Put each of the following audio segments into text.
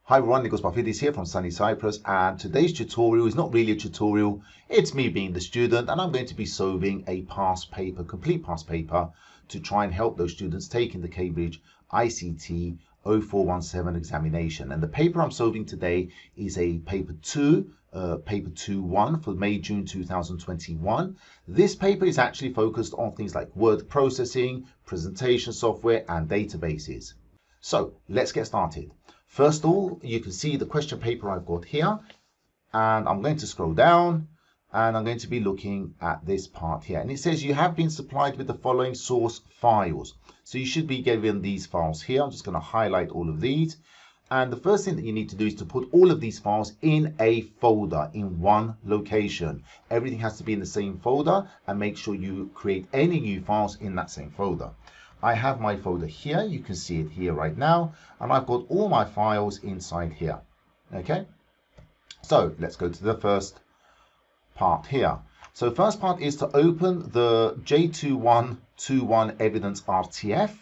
Hi everyone, Nicholas Buffett here from sunny Cyprus, and today's tutorial is not really a tutorial, it's me being the student, and I'm going to be solving a complete past paper to try and help those students taking the Cambridge ICT 0417 examination. And the paper I'm solving today is a paper 2, paper 2-1 for May-June 2021. This paper is actually focused on things like word processing, presentation software, and databases. So let's get started. First of all, you can see the question paper I've got here, and I'm going to scroll down and I'm going to be looking at this part here. And it says you have been supplied with the following source files. So you should be given these files here. I'm just going to highlight all of these. And the first thing that you need to do is to put all of these files in a folder in one location. Everything has to be in the same folder, and make sure you create any new files in that same folder. I have my folder here, you can see it here right now, and I've got all my files inside here. Okay, so let's go to the first part here. So first part is to open the J2121 evidence RTF,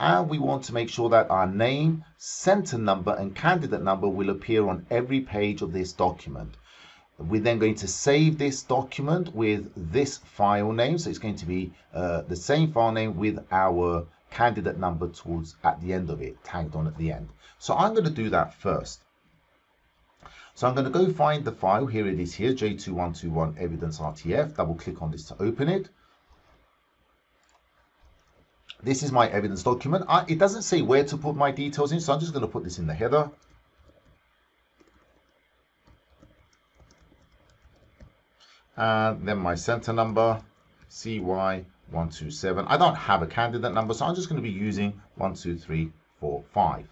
and we want to make sure that our name, center number, and candidate number will appear on every page of this document. We're then going to save this document with this file name. So it's going to be the same file name with our candidate number towards at the end of it, tagged on at the end. So I'm going to do that first. So I'm going to go find the file. Here it is here, J2121 evidence RTF. Double click on this to open it. This is my evidence document. It doesn't say where to put my details in, so I'm just going to put this in the header. And then my center number, CY127. I don't have a candidate number, so I'm just going to be using 1, 2, 3, 4, 5.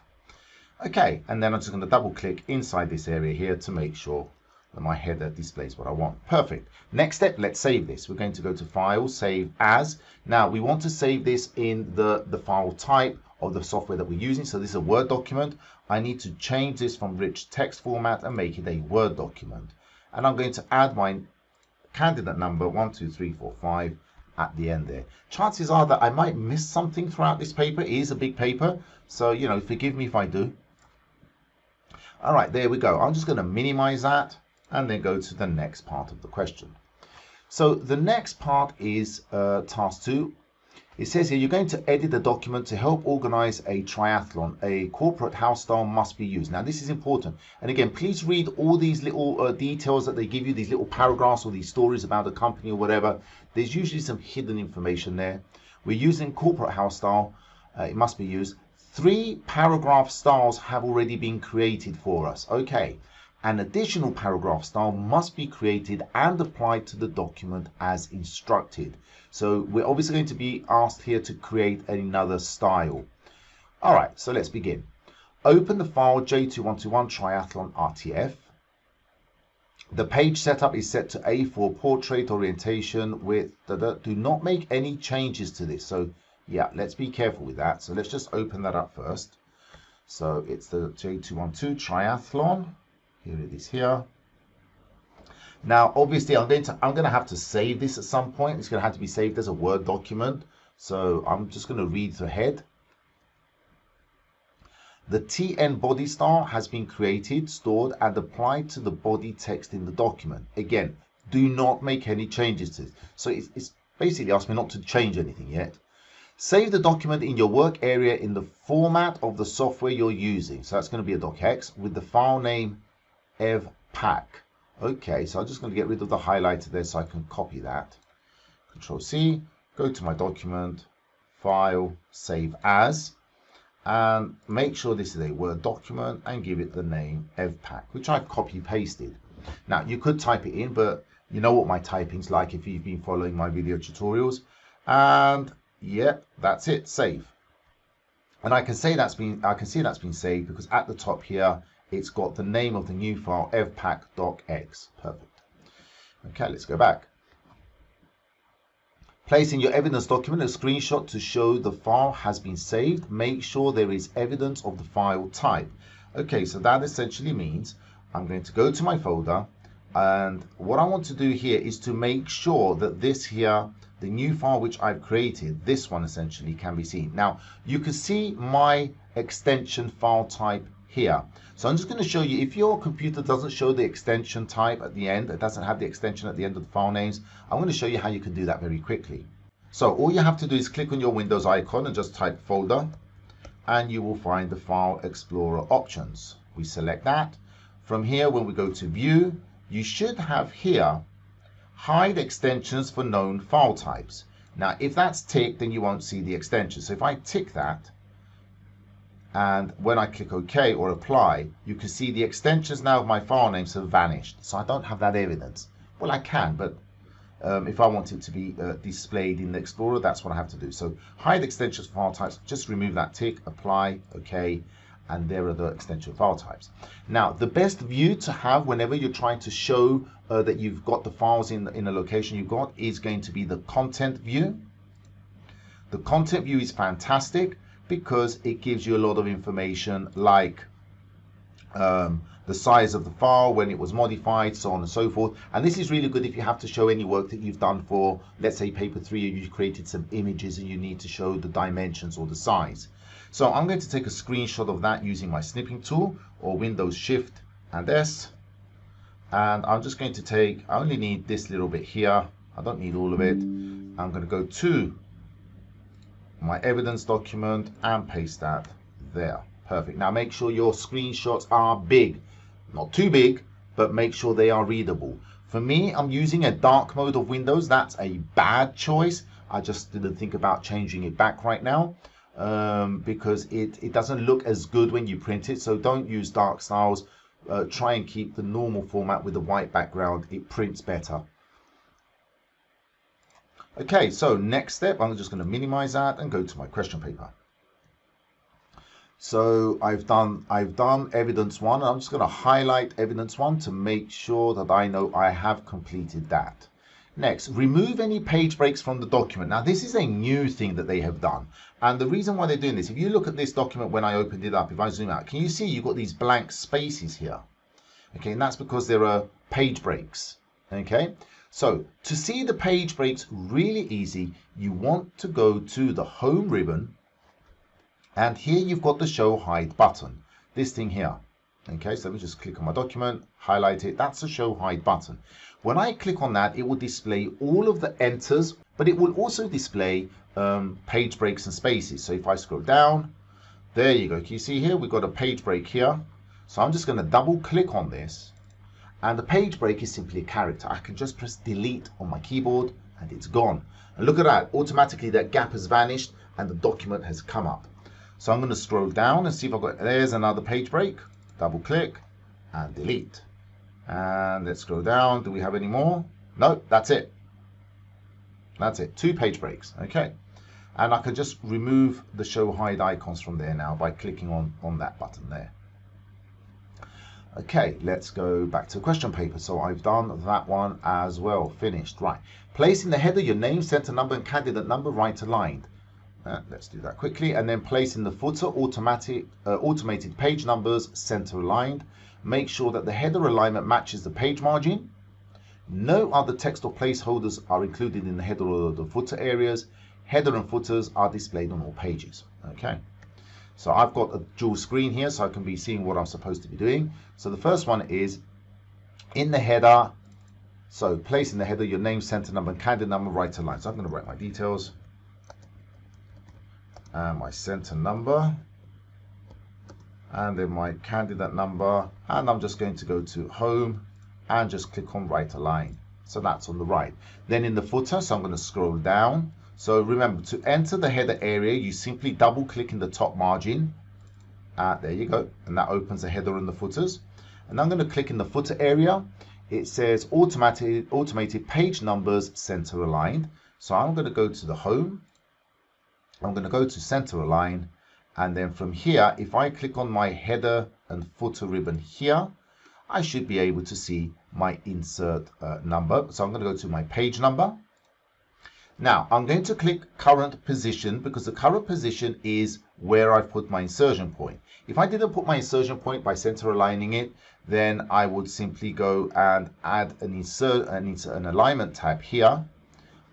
Okay, and then I'm just going to double click inside this area here to make sure that my header displays what I want. Perfect. Next step, let's save this. We're going to go to File, Save As. Now, we want to save this in the file type of the software that we're using. So this is a Word document. I need to change this from rich text format and make it a Word document. And I'm going to add my candidate number 1, 2, 3, 4, 5 at the end there. Chances are that I might miss something throughout this paper. It is a big paper, so forgive me if I do. All right, there we go. I'm just going to minimize that and then go to the next part of the question. So the next part is task 2. It says here you're going to edit the document to help organize a triathlon. A corporate house style must be used. Now this is important. And again, please read all these little details that they give you, these little paragraphs or these stories about a company or whatever. There's usually some hidden information there. We're using corporate house style. It must be used. 3 paragraph styles have already been created for us. Okay. An additional paragraph style must be created and applied to the document as instructed. So we're obviously going to be asked here to create another style. All right, so let's begin. Open the file J2121 Triathlon RTF. The page setup is set to A4 portrait orientation with do not make any changes to this. So yeah, let's be careful with that. So let's just open that up first. So it's the J212 Triathlon. Here it is here. Now, obviously, I'm going to have to save this at some point. It's going to have to be saved as a Word document. So I'm just going to read ahead. The TN body style has been created, stored, and applied to the body text in the document. Again, do not make any changes to it. So it's basically asking me not to change anything yet. Save the document in your work area in the format of the software you're using. So that's going to be a docx with the file name evpack. Okay, so I'm just going to get rid of the highlighter there so I can copy that. Control C, go to my document, File, Save As, and make sure this is a Word document and give it the name evpack, which I've copy pasted. Now you could type it in, but you know what my typing's like if you've been following my video tutorials. And yeah, that's it, save. And I can see that's been saved because at the top here it's got the name of the new file, evpack.x. Perfect. Okay, let's go back. Place in your evidence document a screenshot to show the file has been saved. Make sure there is evidence of the file type. Okay, so that essentially means I'm going to go to my folder, and what I want to do here is to make sure that this here, the new file which I've created, this one essentially can be seen. Now, you can see my extension file type here. So I'm just going to show you, if your computer doesn't show the extension type at the end, it doesn't have the extension at the end of the file names, I'm going to show you how you can do that very quickly. So all you have to do is click on your Windows icon and just type folder, and you will find the File Explorer options. We select that. From here, when we go to View, you should have here hide extensions for known file types. Now, if that's ticked, then you won't see the extension. So if I tick that, and when I click OK or Apply, you can see the extensions now of my file names have vanished. So I don't have that evidence. Well, I can, but if I want it to be displayed in the Explorer, that's what I have to do. So hide extensions for file types, just remove that tick, Apply, OK, and there are the extension file types. Now, the best view to have whenever you're trying to show that you've got the files in a location you've got is going to be the content view. The content view is fantastic because it gives you a lot of information like the size of the file, when it was modified, so on and so forth. And this is really good if you have to show any work that you've done for, let's say, paper 3, and you've created some images and you need to show the dimensions or the size. So I'm going to take a screenshot of that using my snipping tool, or Windows Shift and S. And I'm just going to take, I only need this little bit here. I don't need all of it. I'm going to go to my evidence document and paste that there. Perfect. Now make sure your screenshots are big. Not too big, but make sure they are readable. For me, I'm using a dark mode of Windows. That's a bad choice. I just didn't think about changing it back right now. Because it doesn't look as good when you print it. So don't use dark styles. Try and keep the normal format with the white background. It prints better. Okay, so next step, I'm just going to minimize that and go to my question paper. So I've done evidence 1. I'm just going to highlight evidence 1 to make sure that I know I have completed that. Next, remove any page breaks from the document. Now, this is a new thing that they have done. And the reason why they're doing this, if you look at this document when I opened it up, if I zoom out, can you see you've got these blank spaces here? Okay, and that's because there are page breaks. Okay, so to see the page breaks really easy, you want to go to the Home ribbon. And here you've got the Show Hide button, this thing here. Okay, so let me just click on my document, highlight it. That's the Show Hide button. When I click on that, it will display all of the enters, but it will also display page breaks and spaces. So if I scroll down, there you go. Can you see here? We've got a page break here. So I'm just going to double click on this. And the page break is simply a character. I can just press delete on my keyboard and it's gone. And look at that. Automatically that gap has vanished and the document has come up. So I'm going to scroll down and see if I've got, there's another page break. Double click and delete. And let's scroll down. Do we have any more? No, that's it. That's it. 2 page breaks. Okay. And I can just remove the show hide icons from there now by clicking on that button there. Okay, let's go back to question paper. So I've done that one as well. Finished. Right. Place in the header your name, center number, and candidate number right aligned. Let's do that quickly. And then place in the footer automated page numbers center aligned. Make sure that the header alignment matches the page margin. No other text or placeholders are included in the header or the footer areas. Header and footers are displayed on all pages. Okay. So I've got a dual screen here so I can be seeing what I'm supposed to be doing. So the first one is in the header. So place in the header your name, center number, and candidate number right aligned. So I'm going to write my details. And my center number. And then my candidate number. And I'm just going to go to home and just click on right align. So that's on the right. Then in the footer, so I'm going to scroll down. So remember, to enter the header area, you simply double click in the top margin. There you go. And that opens the header and the footers. And I'm going to click in the footer area. It says automated page numbers center aligned. So I'm going to go to the home. I'm going to go to center align. And then from here, if I click on my header and footer ribbon here, I should be able to see my insert number. So I'm going to go to my page number. Now, I'm going to click current position because the current position is where I've put my insertion point. If I didn't put my insertion point by center aligning it, then I would simply go and add an alignment tab here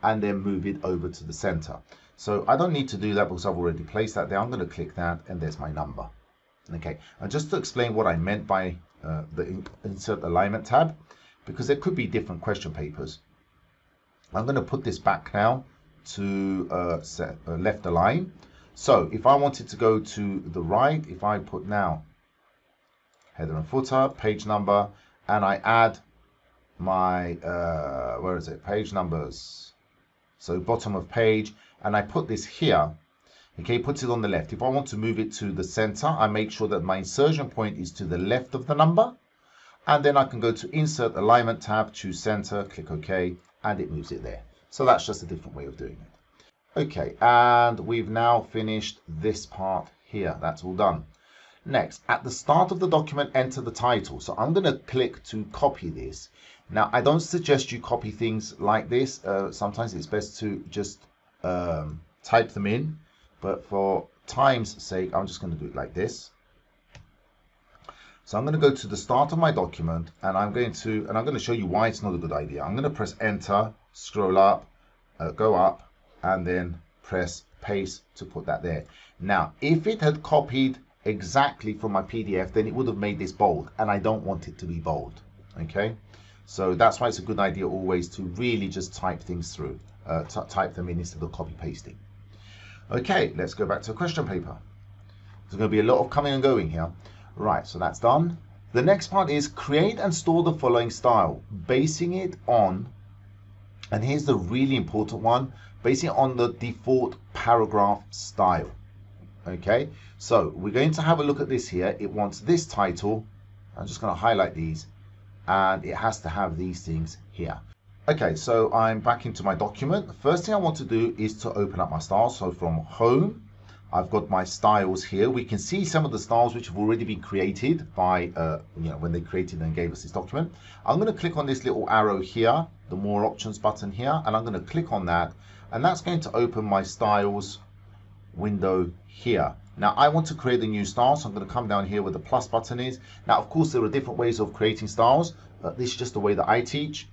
and then move it over to the center. So I don't need to do that because I've already placed that there. I'm going to click that and there's my number. Okay, and just to explain what I meant by the insert alignment tab, because there could be different question papers. I'm going to put this back now to left align. So if I wanted to go to the right, if I put now header and footer, page number, and I add my, where is it, page numbers, so bottom of page, and I put this here, okay, puts it on the left. If I want to move it to the center, I make sure that my insertion point is to the left of the number, and then I can go to insert alignment tab, choose center, click OK, and it moves it there. So that's just a different way of doing it. Okay, and we've now finished this part here. That's all done. Next, at the start of the document, enter the title. So I'm going to click to copy this. Now, I don't suggest you copy things like this. Sometimes it's best to just type them in. But for time's sake, I'm just going to do it like this. So I'm going to go to the start of my document, and I'm going to show you why it's not a good idea. I'm going to press enter, scroll up, go up, and then press paste to put that there. Now, if it had copied exactly from my PDF, then it would have made this bold, and I don't want it to be bold. Okay, so that's why it's a good idea always to really just type things through, type them in instead of copy pasting. Okay, let's go back to a question paper. There's going to be a lot of coming and going here. Right, so that's done. The next part is create and store the following style, basing it on, and here's the really important one, basing it on the default paragraph style. Okay, so we're going to have a look at this here. It wants this title. I'm just going to highlight these, and it has to have these things here. Okay, so I'm back into my document. The first thing I want to do is to open up my styles. So from home, I've got my styles here. We can see some of the styles which have already been created by, when they created and gave us this document. I'm going to click on this little arrow here, the more options button here, and I'm going to click on that, and that's going to open my styles window here. Now I want to create a new style, so I'm going to come down here where the plus button is. Now, of course, there are different ways of creating styles. This is just the way that I teach.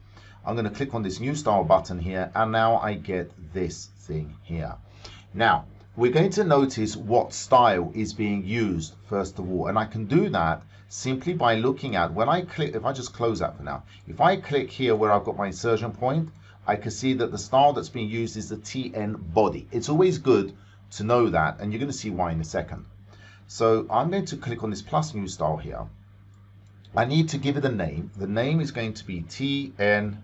I'm going to click on this new style button here, and now I get this thing here. Now, we're going to notice what style is being used first of all, and I can do that simply by looking at, when I click, if I just close that for now, if I click here where I've got my insertion point, I can see that the style that's being used is the TN body. It's always good to know that, and you're going to see why in a second. So I'm going to click on this plus new style here. I need to give it a name. The name is going to be TN,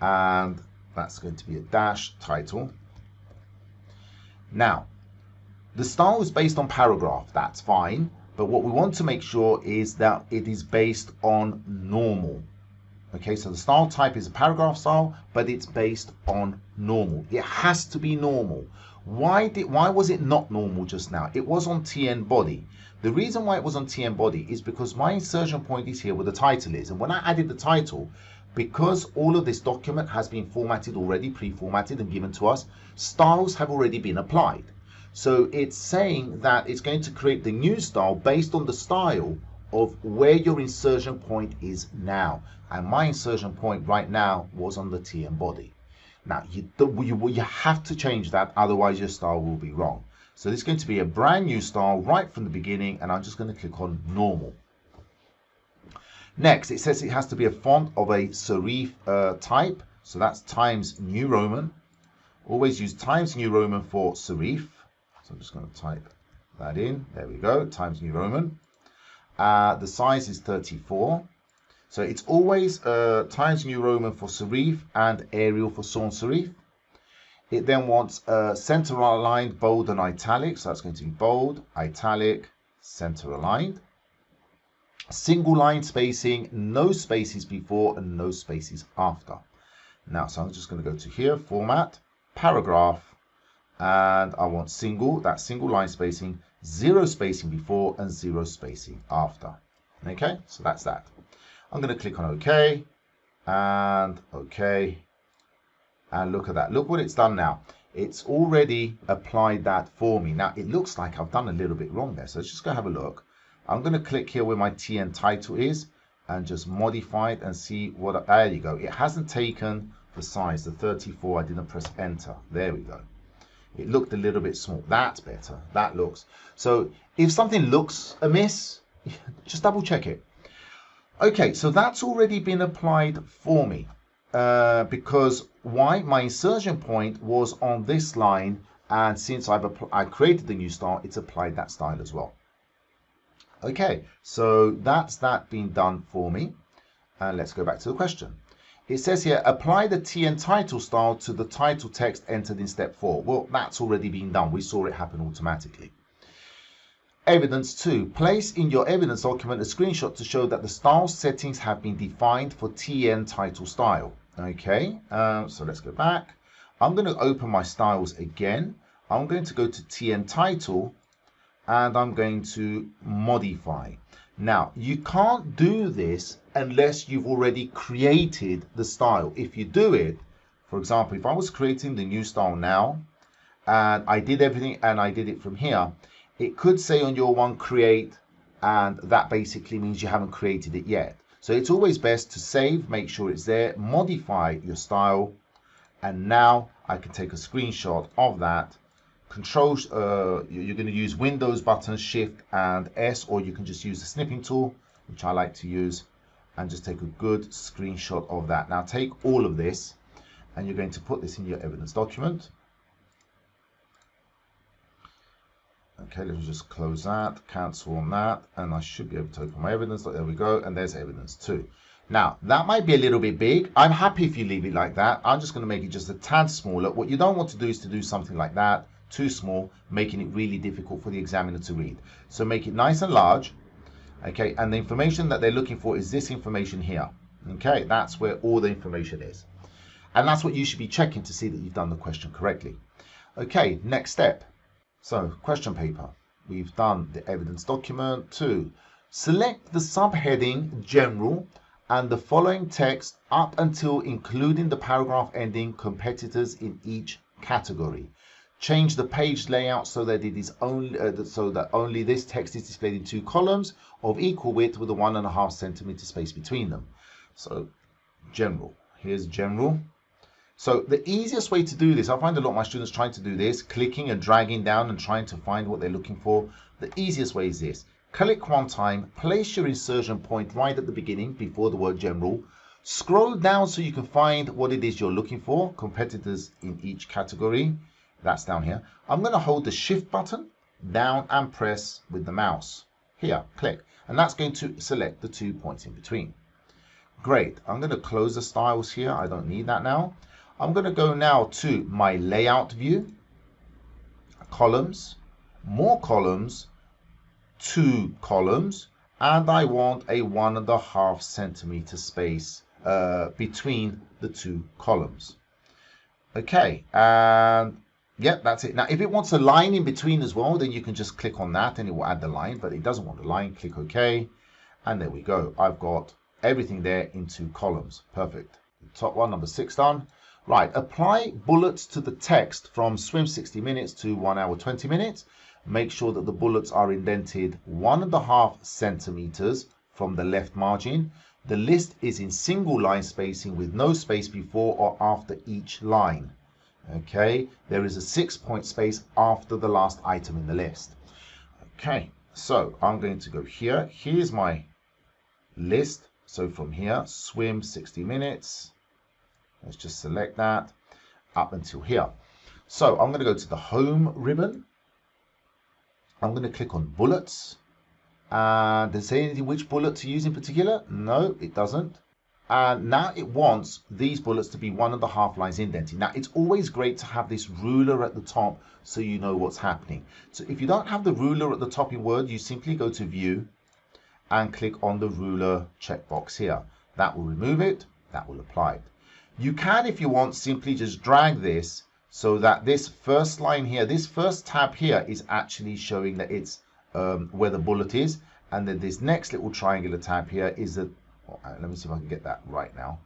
and that's going to be a dash title. Now, the style is based on paragraph, that's fine, but what we want to make sure is that it is based on normal. Okay, so the style type is a paragraph style, but it's based on normal. It has to be normal. Why was it not normal just now? It was on TN body. The reason why it was on TN body is because my insertion point is here where the title is, and when I added the title, because all of this document has been formatted already, pre-formatted and given to us, styles have already been applied. So it's saying that it's going to create the new style based on the style of where your insertion point is now. And my insertion point right now was on the TN body. Now, you have to change that, otherwise your style will be wrong. So this is going to be a brand new style right from the beginning, and I'm just going to click on normal. Next, it says it has to be a font of a serif type. So that's Times New Roman. Always use Times New Roman for serif. So I'm just going to type that in. There we go, Times New Roman. The size is 34. So it's always Times New Roman for serif and Arial for sans serif. It then wants center aligned, bold and italic. So that's going to be bold, italic, center aligned. Single line spacing, no spaces before and no spaces after. Now, so I'm just going to go to here, format, paragraph, and I want single, that's single line spacing, 0 spacing before and 0 spacing after. Okay, so that's that. I'm going to click on OK, and OK, and look at that. Look what it's done now. It's already applied that for me. Now, it looks like I've done a little bit wrong there, so let's just go have a look. I'm going to click here where my TN title is and just modify it and see what, there you go. It hasn't taken the size, the 34, I didn't press enter. There we go. It looked a little bit small. That's better. That looks. So if something looks amiss, just double check it. Okay, so that's already been applied for me. Because why? My insertion point was on this line, and since I created the new style, it's applied that style as well. Okay, so that's that being done for me. And let's go back to the question. It says here, apply the TN title style to the title text entered in step 4. Well, that's already been done. We saw it happen automatically. Evidence 2. Place in your evidence document a screenshot to show that the style settings have been defined for TN title style. Okay, so let's go back. I'm going to open my styles again. I'm going to go to TN title and I'm going to modify. Now, you can't do this unless you've already created the style. If you do it, for example, if I was creating the new style now and I did everything and I did it from here, it could say on your one create, and that basically means you haven't created it yet. So it's always best to save, make sure it's there, modify your style, and now I can take a screenshot of that. Controls, you're going to use Windows button, Shift and S, or you can just use the snipping tool, which I like to use, and just take a good screenshot of that. Now take all of this and you're going to put this in your evidence document. Okay, let's just close that, cancel on that, and I should be able to open my evidence. There we go, and there's evidence 2. Now, that might be a little bit big. I'm happy if you leave it like that. I'm just going to make it just a tad smaller. What you don't want to do is to do something like that, too small, making it really difficult for the examiner to read. So make it nice and large, okay, and the information that they're looking for is this information here. Okay, that's where all the information is. And that's what you should be checking to see that you've done the question correctly. Okay, next step. So, question paper. We've done the evidence document. 2. Select the subheading General and the following text up until including the paragraph ending competitors in each category. Change the page layout so that it is only this text is displayed in 2 columns of equal width with a 1.5 centimeter space between them. So, General. Here's General. So the easiest way to do this, I find a lot of my students trying to do this, clicking and dragging down and trying to find what they're looking for. The easiest way is this. Click one time, place your insertion point right at the beginning before the word General. Scroll down so you can find what it is you're looking for, competitors in each category. That's down here. I'm going to hold the Shift button down and press with the mouse. Here, click. And that's going to select the 2 points in between. Great. I'm going to close the styles here. I don't need that now. I'm going to go now to my layout view, columns, more columns, 2 columns, and I want a 1.5 centimeter space between the 2 columns. Okay, and yep, that's it. Now, if it wants a line in between as well, then you can just click on that and it will add the line, but it doesn't want a line. Click OK, and there we go. I've got everything there in 2 columns. Perfect. The top one, number 6 done. Right, apply bullets to the text from swim 60 minutes to 1 hour 20 minutes. Make sure that the bullets are indented 1.5 centimeters from the left margin. The list is in single line spacing with no space before or after each line. Okay, there is a 6-point space after the last item in the list. Okay, so I'm going to go here. Here's my list. So from here, swim 60 minutes. Let's just select that up until here. So I'm going to go to the home ribbon. I'm going to click on bullets. Does it say anything which bullet to use in particular? No, it doesn't. And now it wants these bullets to be 1.5 lines indented. Now it's always great to have this ruler at the top so you know what's happening. So if you don't have the ruler at the top in Word, you simply go to View and click on the ruler checkbox here. That will remove it. That will apply it. You can, if you want, simply just drag this so that this first line here, this first tab here is actually showing that it's where the bullet is. And then this next little triangular tab here is the, let me see if I can get that right now.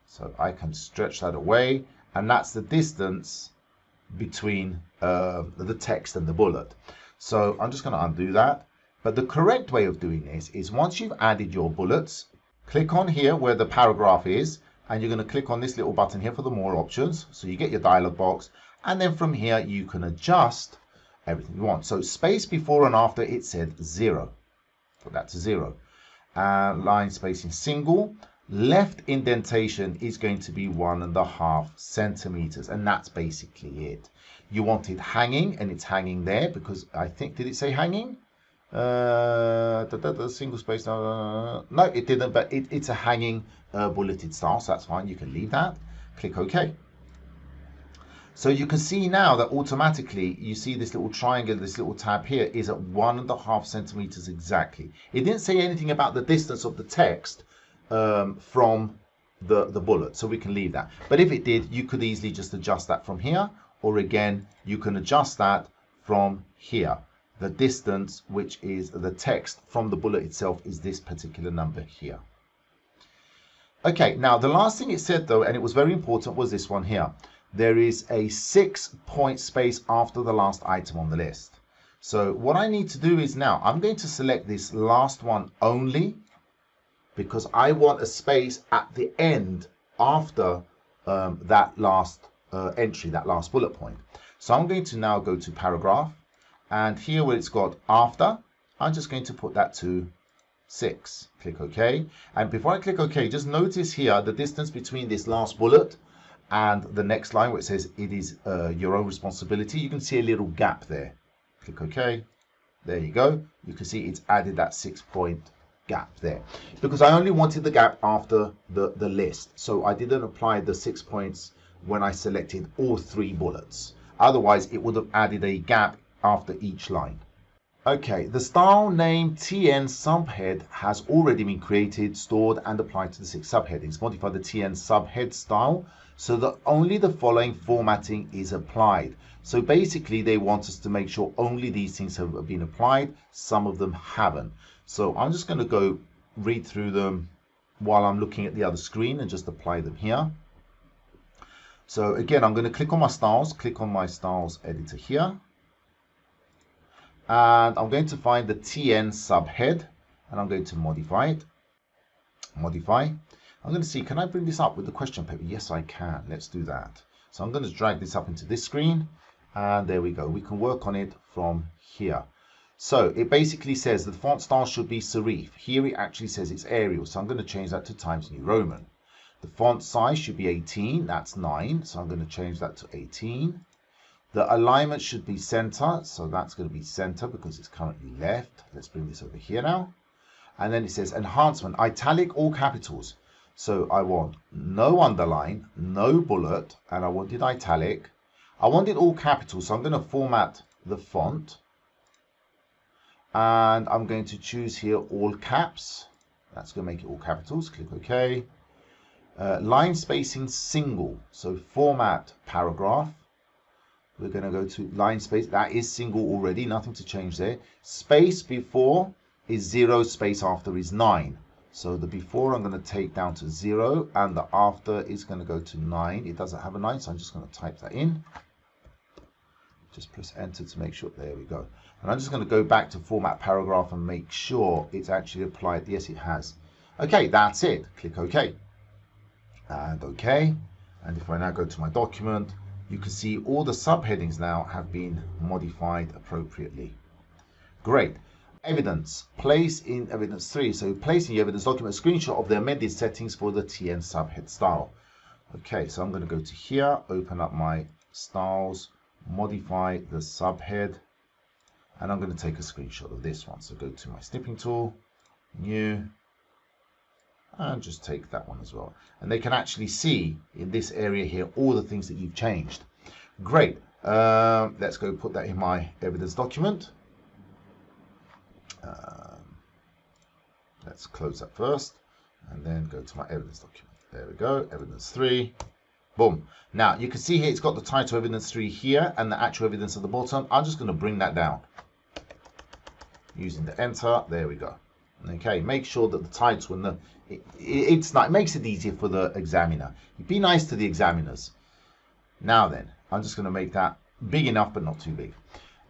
So I can stretch that away, and that's the distance between the text and the bullet. So I'm just going to undo that. But the correct way of doing this is once you've added your bullets, click on here where the paragraph is, and you're going to click on this little button here for the more options. So you get your dialog box, And then from here, you can adjust everything you want. So space before and after, it said 0. Put that to 0. Line spacing single. Left indentation is going to be 1.5 centimeters. And that's basically it. You want it hanging, and it's hanging there because I think, did it say hanging? Single space. No, it didn't, but it's a hanging bulleted style, so that's fine. You can leave that. Click OK. So you can see now that automatically you see this little triangle, this little tab here is at 1.5 centimeters exactly. It didn't say anything about the distance of the text from the bullet, so we can leave that. But if it did, you could easily just adjust that from here, or again, you can adjust that from here. The distance, which is the text from the bullet itself, is this particular number here. Okay, now the last thing it said though, and it was very important, was this one here. There is a 6-point space after the last item on the list. So what I need to do is now, I'm going to select this last one only, because I want a space at the end after that last entry, that last bullet point. So I'm going to now go to paragraph, and here where it's got after, I'm just going to put that to 6. Click OK. And before I click OK, just notice here the distance between this last bullet and the next line where it says it is your own responsibility. You can see a little gap there. Click OK. There you go. You can see it's added that 6-point gap there, because I only wanted the gap after the list. So I didn't apply the 6 points when I selected all 3 bullets. Otherwise, it would have added a gap after each line. Okay, the style name TN subhead has already been created, stored, and applied to the 6 subheadings. Modify the TN subhead style so that only the following formatting is applied. So basically, they want us to make sure only these things have been applied. Some of them haven't. So I'm just going to go read through them while I'm looking at the other screen and just apply them here. So again, I'm going to click on my styles, click on my styles editor here. And I'm going to find the TN subhead, and I'm going to modify it. Modify. I'm going to see, can I bring this up with the question paper? Yes, I can. Let's do that. So I'm going to drag this up into this screen, and there we go. We can work on it from here. So it basically says the font style should be serif. Here it actually says it's Arial, so I'm going to change that to Times New Roman. The font size should be 18. That's 9, so I'm going to change that to 18. The alignment should be center, so that's going to be center because it's currently left. Let's bring this over here now. And then it says enhancement, italic, all capitals. So I want no underline, no bullet, and I wanted italic. I wanted all capitals, so I'm going to format the font. And I'm going to choose here all caps. That's going to make it all capitals. Click OK. Line spacing single, so format paragraph. We're going to go to line space. That is single already, nothing to change there. Space before is 0, space after is 9. So the before I'm going to take down to 0, and the after is going to go to 9. It doesn't have a 9, so I'm just going to type that in. Just press enter to make sure. There we go. And I'm just going to go back to format paragraph and make sure it's actually applied. Yes, it has. Okay, that's it. Click OK. And OK. And if I now go to my document, you can see all the subheadings now have been modified appropriately. Great. Evidence. Place in evidence 3. So place in your evidence document a screenshot of the amended settings for the TN subhead style. Okay, so I'm going to go to here, open up my styles, modify the subhead, and I'm going to take a screenshot of this one. So go to my snipping tool, new, and just take that one as well. And they can actually see in this area here all the things that you've changed. Great. Let's go put that in my evidence document. Let's close that first and then go to my evidence document. There we go, evidence 3. Boom. Now you can see here it's got the title evidence 3 here and the actual evidence at the bottom. I'm just going to bring that down using the enter. There we go. Okay, make sure that the title and it makes it easier for the examiner. Be nice to the examiners. Now then, I'm just going to make that big enough but not too big.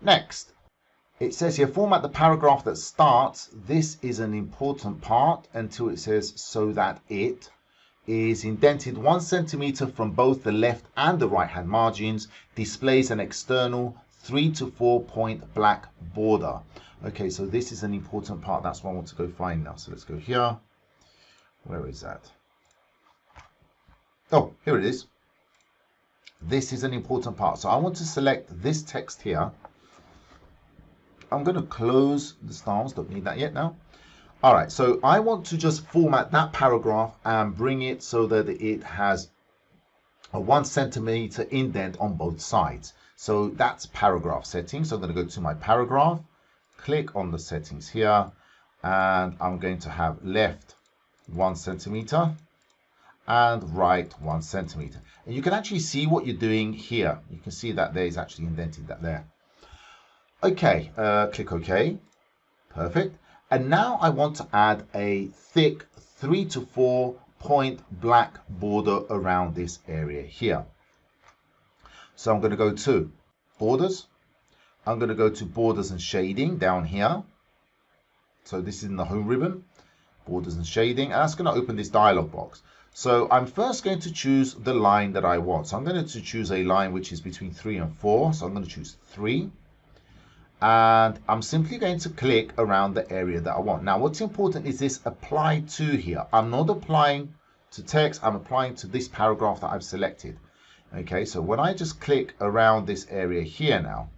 Next, it says here format the paragraph that starts. This is an important part until it says so that it. is indented 1 centimeter from both the left and the right hand margins, displays an external 3 to 4 point black border. Okay, so this is an important part. That's what I want to go find now. So let's go here. Where is that? Oh, here it is. This is an important part. So I want to select this text here. I'm going to close the styles. Don't need that yet now. All right, so I want to just format that paragraph and bring it so that it has a 1 centimeter indent on both sides. So that's paragraph settings. So I'm going to go to my paragraph, click on the settings here, and I'm going to have left 1 centimeter and right 1 centimeter. And you can actually see what you're doing here. You can see that there is actually indented that there. Okay, click OK. Perfect. And now I want to add a thick 3 to 4 point black border around this area here. So I'm going to go to borders. I'm going to go to borders and shading down here. So this is in the home ribbon, borders and shading, and that's going to open this dialog box. So I'm first going to choose the line that I want. So I'm going to choose a line which is between 3 and 4. So I'm going to choose 3. And I'm simply going to click around the area that I want. Now, what's important is this apply to here. I'm not applying to text. I'm applying to this paragraph that I've selected. Okay, so when I just click around this area here now,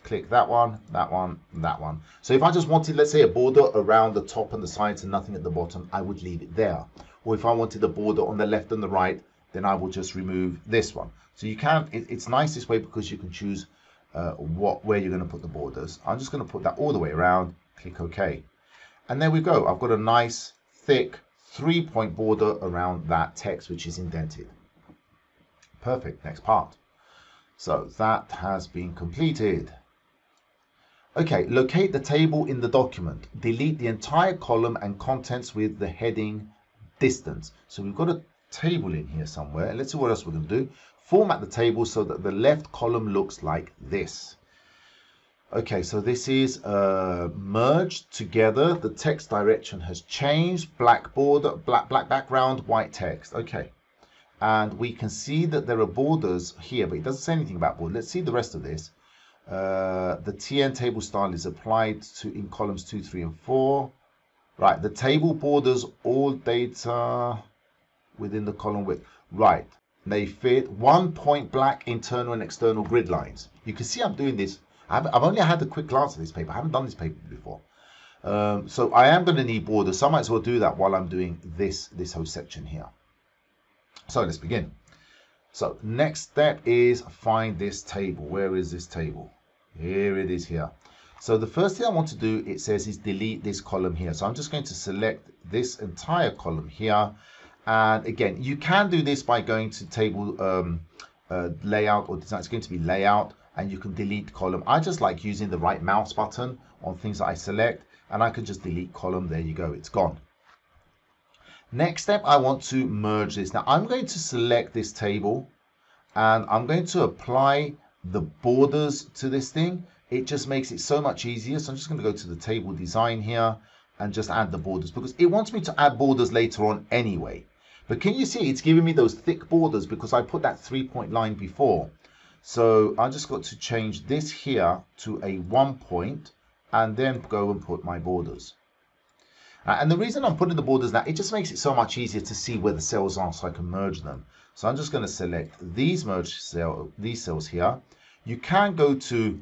click that one, that one, that one. So if I just wanted, let's say, a border around the top and the sides and nothing at the bottom, I would leave it there. Or if I wanted a border on the left and the right, then I will just remove this one. So you can, it's nice this way because you can choose where you're going to put the borders. I'm just going to put that all the way around, click OK. And there we go. I've got a nice thick 3-point border around that text which is indented. Perfect. Next part. So that has been completed. Okay, locate the table in the document. Delete the entire column and contents with the heading distance. So we've got a table in here somewhere. Let's see what else we're going to do. Format the table so that the left column looks like this. Okay, so this is merged together. The text direction has changed. Black border, black background, white text. Okay, and we can see that there are borders here, but it doesn't say anything about borders. Let's see the rest of this. The TN table style is applied to in columns 2, 3, and 4. Right, the table borders all data within the column width. Right. They fit 1 point black internal and external grid lines. You can see I'm doing this. I've only had a quick glance at this paper. I haven't done this paper before. So I am going to need borders. So I might as well do that while I'm doing this whole section here. So let's begin. So next step is find this table. Where is this table? Here it is here. So the first thing I want to do, it says, is delete this column here. So I'm just going to select this entire column here. And again, you can do this by going to table layout or design. It's going to be layout, and you can delete column. I just like using the right mouse button on things that I select, and I can just delete column. There you go, it's gone. Next step, I want to merge this. Now I'm going to select this table and I'm going to apply the borders to this thing. It just makes it so much easier. So I'm just going to go to the table design here and just add the borders because it wants me to add borders later on anyway. But can you see it's giving me those thick borders because I put that 3-point line before. So I just got to change this here to a 1 point and then go and put my borders. And the reason I'm putting the borders now, it just makes it so much easier to see where the cells are so I can merge them. So I'm just going to select these these cells here. You can go to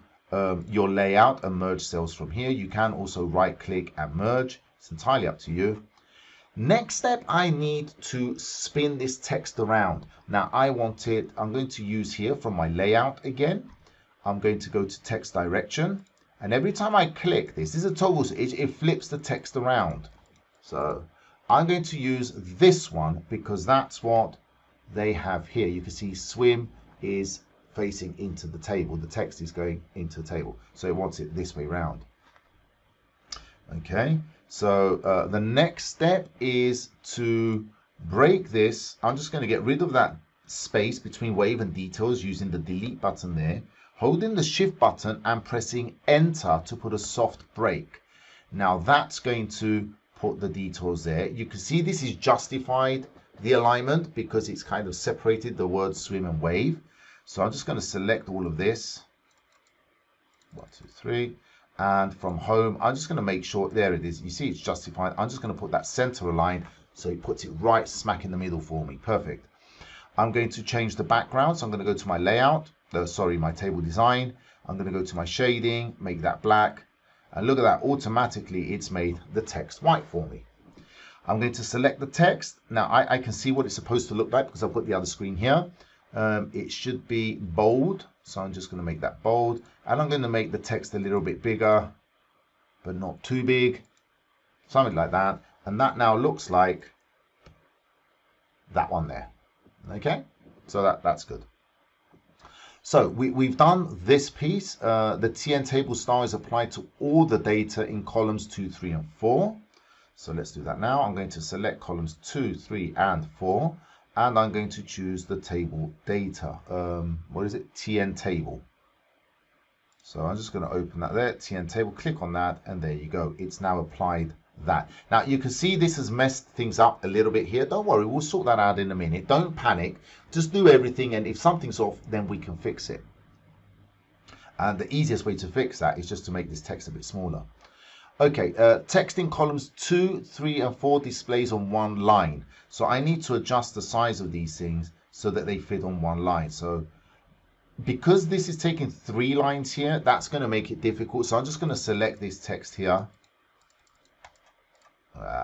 your layout and merge cells from here. You can also right click and merge. It's entirely up to you. Next step, I need to spin this text around. Now I want it, I'm going to use here from my layout again. I'm going to go to text direction. And every time I click this is a toggle, so it flips the text around. So I'm going to use this one because that's what they have here. You can see swim is facing into the table. The text is going into the table. So it wants it this way around. Okay, so the next step is to break this. I'm just going to get rid of that space between wave and details using the delete button there. Holding the shift button and pressing enter to put a soft break. Now that's going to put the details there. You can see this is justified the alignment because it's kind of separated the words swim and wave. So I'm just going to select all of this. 1, 2, 3. And from home, I'm just going to make sure, there it is. You see it's justified. I'm just going to put that center align so it puts it right smack in the middle for me. Perfect. I'm going to change the background. So I'm going to go to my layout, my table design. I'm going to go to my shading, make that black. And look at that, automatically it's made the text white for me. I'm going to select the text. Now I can see what it's supposed to look like because I've got the other screen here. It should be bold. So I'm just going to make that bold. And I'm going to make the text a little bit bigger, but not too big. Something like that. And that now looks like that one there. Okay, so that's good. So we've done this piece. The TN table style is applied to all the data in columns 2, 3, and 4. So let's do that now. I'm going to select columns 2, 3, and 4. And I'm going to choose the table data. What is it? TN table. So I'm just going to open that there. TN table. Click on that. And there you go. It's now applied that. Now you can see this has messed things up a little bit here. Don't worry. We'll sort that out in a minute. Don't panic. Just do everything. And if something's off, then we can fix it. And the easiest way to fix that is just to make this text a bit smaller. Okay, text in columns 2, 3, and 4 displays on one line. So I need to adjust the size of these things so that they fit on one line. So because this is taking 3 lines here, that's going to make it difficult. So I'm just going to select this text here.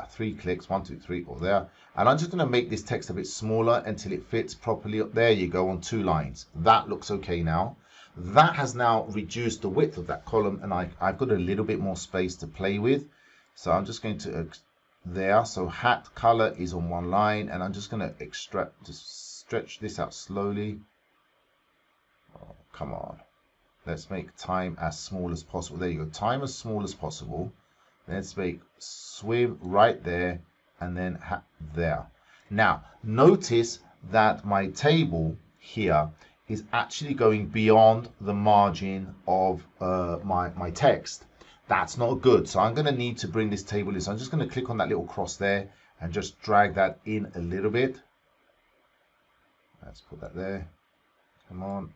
3 clicks, 1, 2, 3, or there. And I'm just going to make this text a bit smaller until it fits properly. There you go, on 2 lines. That looks okay now. That has now reduced the width of that column, and I've got a little bit more space to play with. So I'm just going to there. So hat color is on one line, and I'm just going to just stretch this out slowly. Oh, come on. Let's make time as small as possible. There you go. Time as small as possible. Let's make swim right there, and then hat there. Now notice that my table here is actually going beyond the margin of my text. That's not good. So I'm going to need to bring this table in. So I'm just going to click on that little cross there and just drag that in a little bit. Let's put that there. Come on.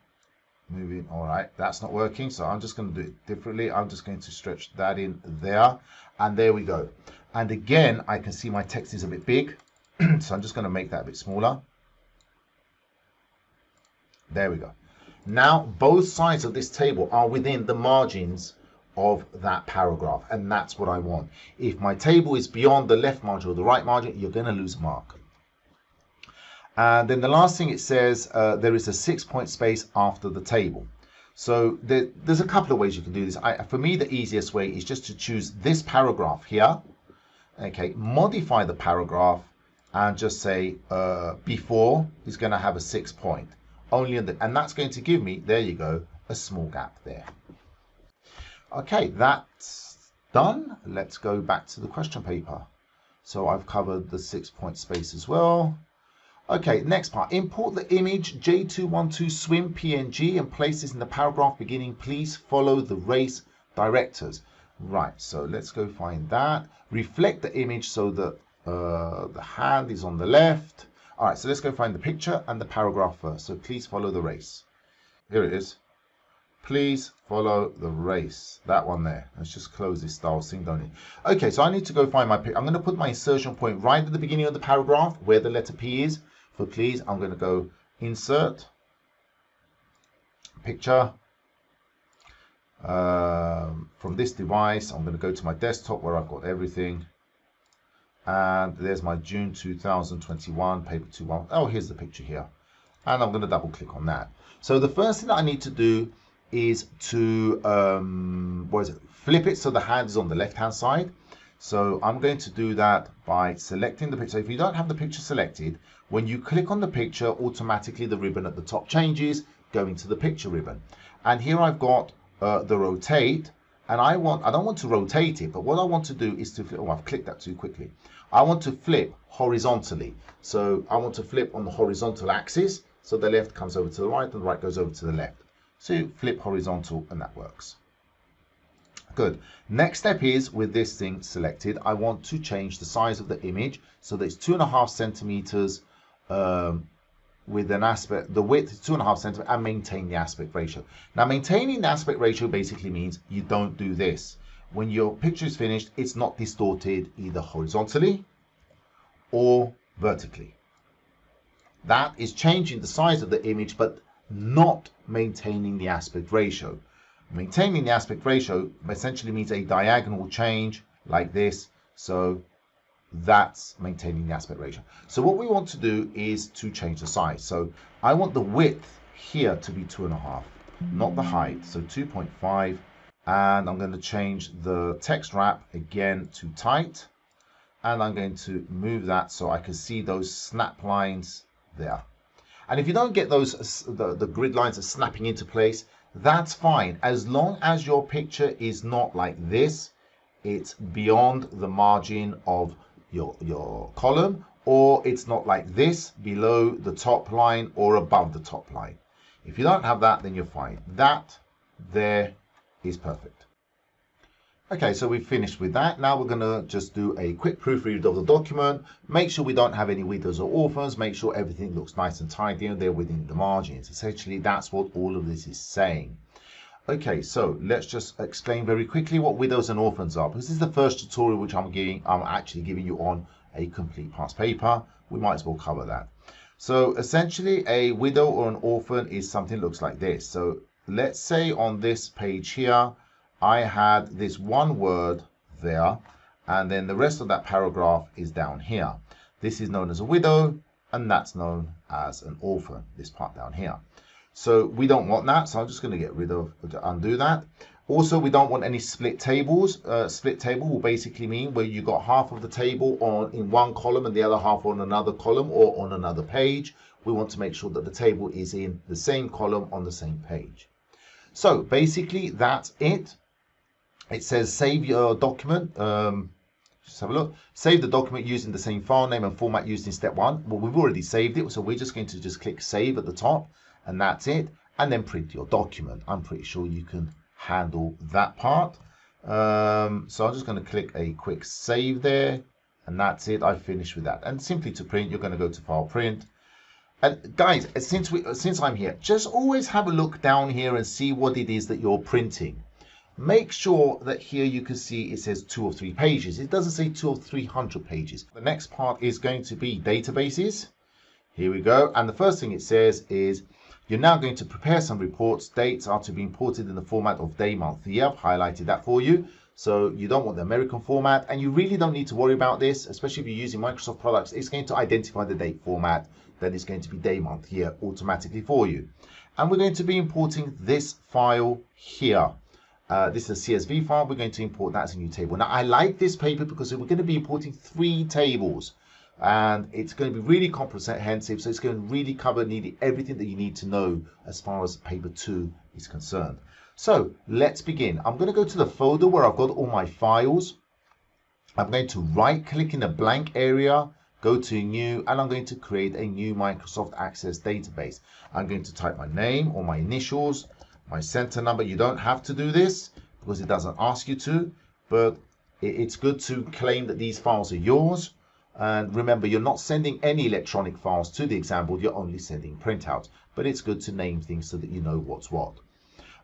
Moving. All right. That's not working. So I'm just going to do it differently. I'm just going to stretch that in there. And there we go. And again, I can see my text is a bit big. So I'm just going to make that a bit smaller. There we go. Now both sides of this table are within the margins of that paragraph, and that's what I want. If my table is beyond the left margin or the right margin, you're going to lose a mark. And then the last thing it says, there is a 6-point space after the table. So there's a couple of ways you can do this. For me, the easiest way is just to choose this paragraph here. Okay, modify the paragraph and just say before is going to have a 6-point. Only in and that's going to give me, there you go, a small gap there. Okay, that's done. Let's go back to the question paper. So I've covered the 6-point space as well. Okay, next part. Import the image J212 swim PNG and place this in the paragraph beginning. Please follow the race directors. Right, so let's go find that. Reflect the image so that the hand is on the left. All right, so let's go find the picture and the paragraph first. So please follow the race. Here it is. Please follow the race. That one there. Let's just close this style thing, don't it? Okay, so I need to go find my picture. I'm going to put my insertion point right at the beginning of the paragraph where the letter P is. For please, I'm going to go insert, picture. From this device, I'm going to go to my desktop where I've got everything. And there's my June 2021 paper 2.1. Oh, here's the picture here. And I'm going to double click on that. So the first thing that I need to do is to flip it so the hand is on the left hand side. So I'm going to do that by selecting the picture. So if you don't have the picture selected, when you click on the picture, automatically the ribbon at the top changes, going to the picture ribbon. And here I've got the rotate, and I don't want to rotate it, but what I want to do is to flip. Oh, I've clicked that too quickly. I want to flip horizontally. So I want to flip on the horizontal axis. So the left comes over to the right and the right goes over to the left. So flip horizontal, and that works. Good. Next step is, with this thing selected, I want to change the size of the image so that it's 2.5 centimeters with an aspect, the width is 2.5 centimeters, and maintain the aspect ratio. Now, maintaining the aspect ratio basically means you don't do this. When your picture is finished, it's not distorted either horizontally or vertically. That is changing the size of the image, but not maintaining the aspect ratio. Maintaining the aspect ratio essentially means a diagonal change like this. So that's maintaining the aspect ratio. So what we want to do is to change the size. So I want the width here to be 2.5, not the height. So 2.5, and I'm going to change the text wrap again to tight, and I'm going to move that so I can see those snap lines there. And if you don't get those the grid lines are snapping into place, that's fine, as long as your picture is not like this. It's beyond the margin of your column, or it's not like this below the top line or above the top line. If you don't have that, then you're fine. That there is perfect. Okay, so we've finished with that. Now we're going to just do a quick proofread of the document. Make sure we don't have any widows or orphans. Make sure everything looks nice and tidy and they're within the margins. Essentially, that's what all of this is saying. Okay, so let's just explain very quickly what widows and orphans are, because this is the first tutorial which I'm actually giving you on a complete past paper. We might as well cover that. So essentially, a widow or an orphan is something that looks like this. So let's say on this page here, I had this one word there, and then the rest of that paragraph is down here. This is known as a widow, and that's known as an orphan, this part down here. So we don't want that, so I'm just going to get rid of, undo that. Also, we don't want any split tables. Split table will basically mean where you got half of the table in one column and the other half on another column or on another page. We want to make sure that the table is in the same column on the same page. So basically, that's it. It says save your document. Just have a look. Save the document using the same file name and format used in step 1. Well, we've already saved it, so we're just going to just click save at the top, and that's it. And then print your document. I'm pretty sure you can handle that part. So I'm just going to click a quick save there, and that's it. I've finished with that. And simply to print, you're going to go to File, Print. And guys, since I'm here, just always have a look down here and see what it is that you're printing. Make sure that here you can see it says 2 or 3 pages. It doesn't say 2 or 300 pages. The next part is going to be databases. Here we go. And the first thing it says is you're now going to prepare some reports. Dates are to be imported in the format of day, month, year. I've highlighted that for you. So you don't want the American format, and you really don't need to worry about this, especially if you're using Microsoft products. It's going to identify the date format. Then it's going to be day, month, year automatically for you. And we're going to be importing this file here. This is a CSV file. We're going to import that as a new table. Now, I like this paper because we're going to be importing 3 tables. And it's going to be really comprehensive. So it's going to really cover nearly everything that you need to know as far as paper 2 is concerned. So let's begin. I'm going to go to the folder where I've got all my files. I'm going to right click in a blank area, go to new, and I'm going to create a new Microsoft Access database. I'm going to type my name or my initials, my center number. You don't have to do this because it doesn't ask you to, but it's good to claim that these files are yours. And remember, you're not sending any electronic files to the exam board, you're only sending printouts. But it's good to name things so that you know what's what.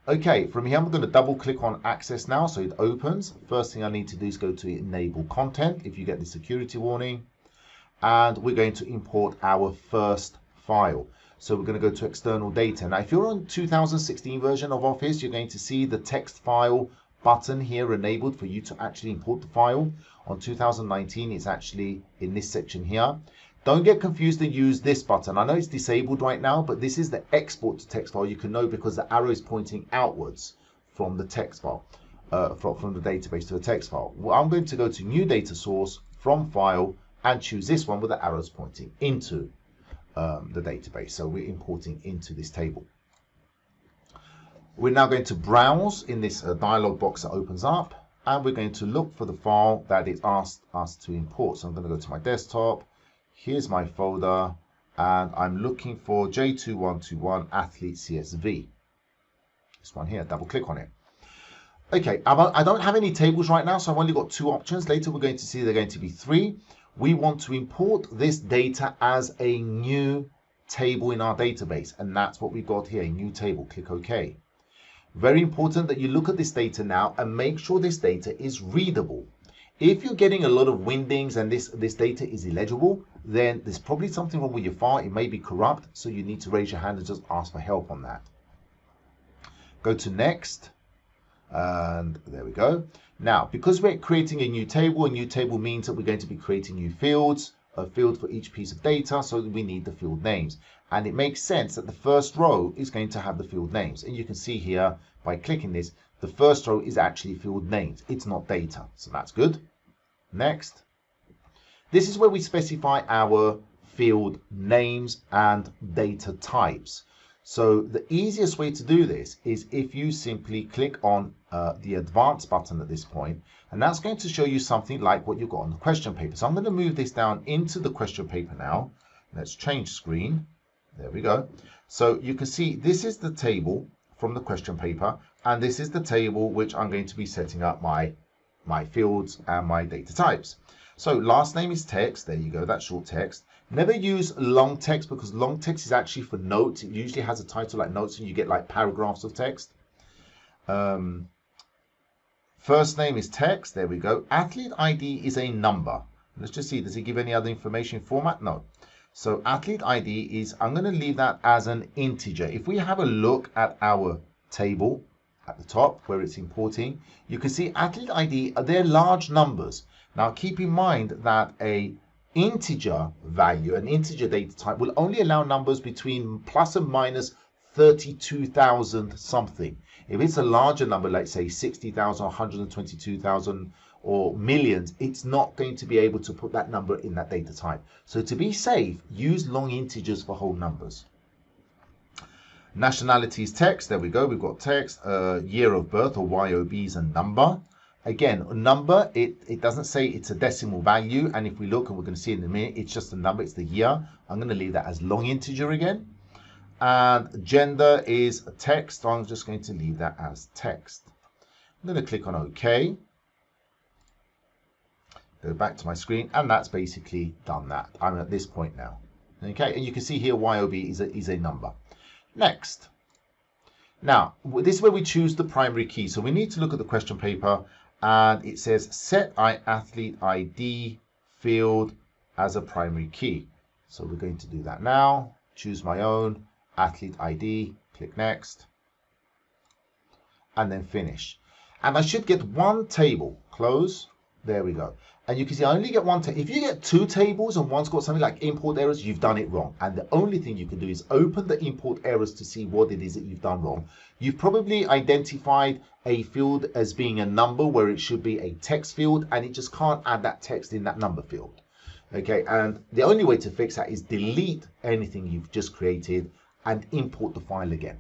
Okay, from here I'm going to double click on Access now so it opens. First thing I need to do is go to Enable Content if you get the security warning. And we're going to import our first file. So we're going to go to External Data. Now, if you're on 2016 version of Office, you're going to see the text file button here enabled for you to actually import the file. On 2019, it's actually in this section here. Don't get confused and use this button. I know it's disabled right now, but this is the export to text file. You can know because the arrow is pointing outwards from the text file, from the database to the text file. Well, I'm going to go to New Data Source, from File, and choose this one with the arrows pointing into the database. So we're importing into this table. We're now going to browse in this dialog box that opens up, and we're going to look for the file that it asked us to import. So I'm going to go to my desktop. Here's my folder, and I'm looking for J2121 Athlete CSV. This one here, double click on it. Okay, I don't have any tables right now, so I've only got 2 options. Later we're going to see they're going to be 3. we want to import this data as a new table in our database, and that's what we've got here, a new table. Click OK. Very important that you look at this data now and make sure this data is readable. If you're getting a lot of windings and this data is illegible, then there's probably something wrong with your file. It may be corrupt, so you need to raise your hand and just ask for help on that. Go to next, and there we go. Now, because we're creating a new table means that we're going to be creating new fields, a field for each piece of data, so we need the field names. And it makes sense that the first row is going to have the field names. And you can see here, by clicking this, the first row is actually field names. It's not data, so that's good. Next. This is where we specify our field names and data types. So the easiest way to do this is if you simply click on the advanced button at this point, and that's going to show you something like what you've got on the question paper. So I'm going to move this down into the question paper now. Let's change screen. There we go. So you can see this is the table from the question paper, and this is the table which I'm going to be setting up my fields and my data types. So last name is text. There you go. That's short text. Never use long text, because long text is actually for notes. It usually has a title like notes, and you get like paragraphs of text. First name is text. There we go. Athlete ID is a number. Let's just see. Does it give any other information format? No. So athlete ID is, I'm going to leave that as an integer. If we have a look at our table at the top where it's importing, you can see athlete ID, they're large numbers. Now keep in mind that an integer value, an integer data type, will only allow numbers between plus and minus 32,000 something. If it's a larger number, like say 60,000, 122,000 or millions, it's not going to be able to put that number in that data type. So to be safe, use long integers for whole numbers. Nationality is text. There we go. We've got text. Year of birth, or YOB, is a number. Again, a number, it doesn't say it's a decimal value. And if we look, and we're going to see in a minute, it's just a number. It's the year. I'm going to leave that as long integer again. And gender is text. So I'm just going to leave that as text. I'm going to click on OK. Go back to my screen, and that's basically done that. I'm at this point now. Okay, and you can see here YOB is a number. Next. Now, this is where we choose the primary key. So we need to look at the question paper, and it says set athlete ID field as a primary key. So we're going to do that now. Choose my own athlete ID, click next, and then finish. And I should get one table. Close. There we go. And you can see I only get one table. If you get two tables and one's got something like import errors, you've done it wrong. And the only thing you can do is open the import errors to see what it is that you've done wrong. You've probably identified a field as being a number where it should be a text field, and it just can't add that text in that number field. Okay, and the only way to fix that is delete anything you've just created and import the file again.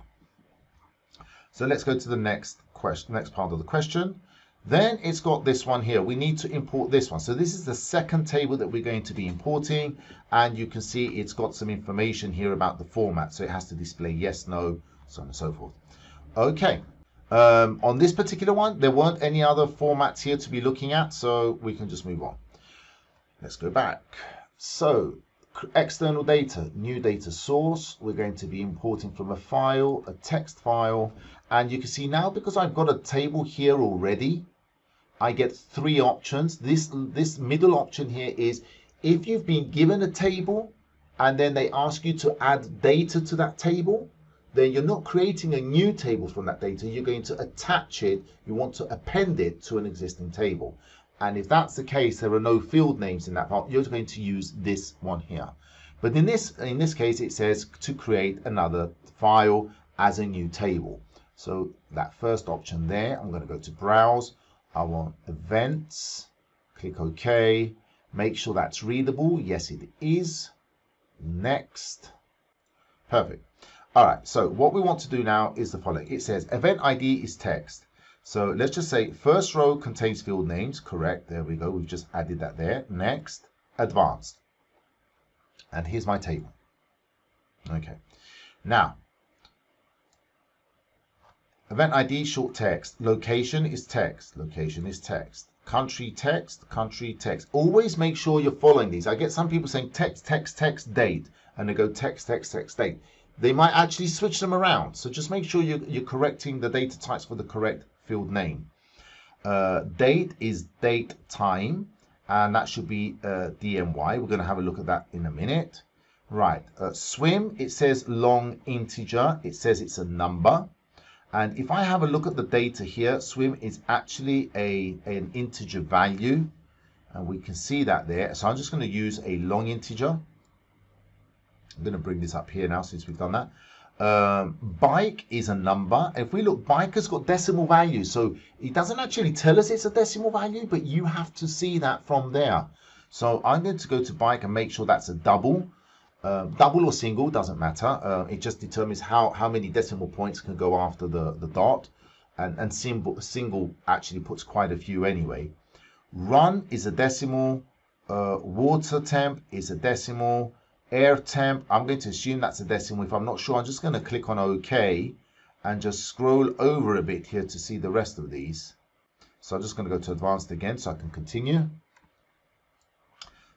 So let's go to the next question, next part of the question. Then it's got this one here. We need to import this one. So this is the second table that we're going to be importing. And you can see it's got some information here about the format. So it has to display yes, no, so on and so forth. Okay. On this particular one, there weren't any other formats here to be looking at. So we can just move on. Let's go back. So external data, new data source. We're going to be importing from a file, a text file. And you can see now, because I've got a table here already, I get three options. This middle option here is if you've been given a table and then they ask you to add data to that table, then you're not creating a new table from that data. You're going to attach it. You want to append it to an existing table. And if that's the case, there are no field names in that part. You're going to use this one here. But in this case, it says to create another file as a new table. So that first option there, I'm going to go to Browse. I want Events. Click OK. Make sure that's readable. Yes, it is. Next. Perfect. All right. So what we want to do now is the following. It says Event ID is text. So let's just say first row contains field names. Correct. There we go. We've just added that there. Next. Advanced. And here's my table. Okay. Now, event ID, short text. Location is text. Location is text. country text, country text. Always make sure you're following these. I get some people saying text, text, text, date, and they go text, text, text, date. They might actually switch them around. So just make sure you're correcting the data types for the correct field name. Date is date time, and that should be DMY. We're going to have a look at that in a minute. Right, swim, it says long integer. It says it's a number. And if I have a look at the data here, swim is actually an integer value. And we can see that there. So I'm just going to use a long integer. I'm going to bring this up here now since we've done that. Bike is a number. If we look, bike has got decimal values. So it doesn't actually tell us it's a decimal value, but you have to see that from there. So I'm going to go to bike and make sure that's a double. Double or single, doesn't matter. It just determines how many decimal points can go after the dot. And single actually puts quite a few anyway. Run is a decimal. Water temp is a decimal. Air temp, I'm going to assume that's a decimal. If I'm not sure, I'm just going to click on OK and just scroll over a bit here to see the rest of these. So I'm just going to go to advanced again so I can continue.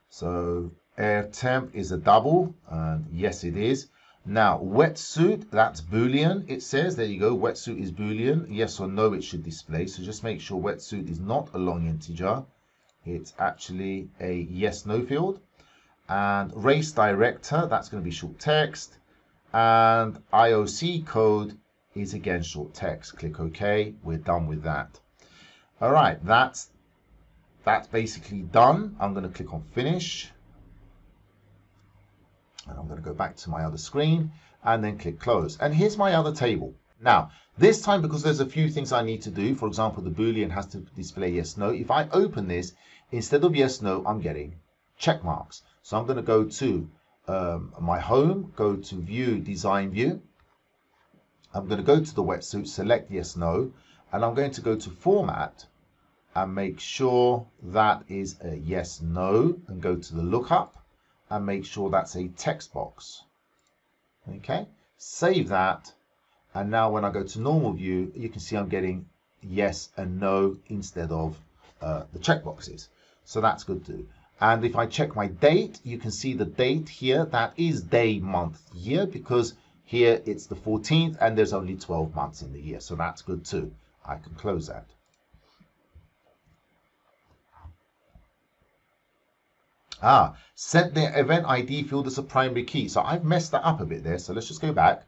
So air temp is a double, and yes it is. Now wetsuit, that's Boolean. It says, there you go, wetsuit is Boolean. Yes or no it should display. So just make sure wetsuit is not a long integer. It's actually a yes no field. And race director, that's going to be short text. And IOC code is again short text. Click OK. We're done with that. All right, that's basically done. I'm going to click on finish. And I'm going to go back to my other screen and then click close. And here's my other table. Now, this time, because there's a few things I need to do, for example, the Boolean has to display yes, no. If I open this, instead of yes, no, I'm getting check marks. So I'm going to go to my home, go to view, design view. I'm going to go to the wetsuit, select yes, no, and I'm going to go to format and make sure that is a yes, no, and go to the lookup and make sure that's a text box. Okay, save that. And now when I go to normal view, you can see I'm getting yes and no instead of the checkboxes. So that's good too. And if I check my date, you can see the date here. That is day, month, year, because here it's the 14th and there's only 12 months in the year. So that's good too. I can close that. Set the event ID field as a primary key. So I've messed that up a bit there. So let's just go back.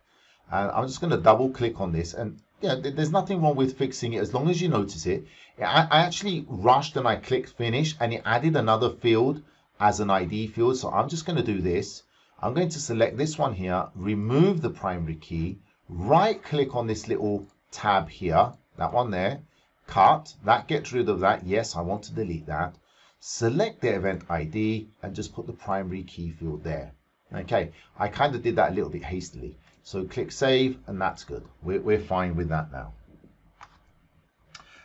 And I'm just going to double click on this. And yeah, there's nothing wrong with fixing it as long as you notice it. I actually rushed and I clicked finish and it added another field as an ID field. So I'm just going to do this. I'm going to select this one here, remove the primary key, right click on this little tab here, that one there, cut, that gets rid of that. Yes, I want to delete that. Select the event ID and just put the primary key field there. Okay, I kind of did that a little bit hastily. So click save and that's good. We're fine with that now.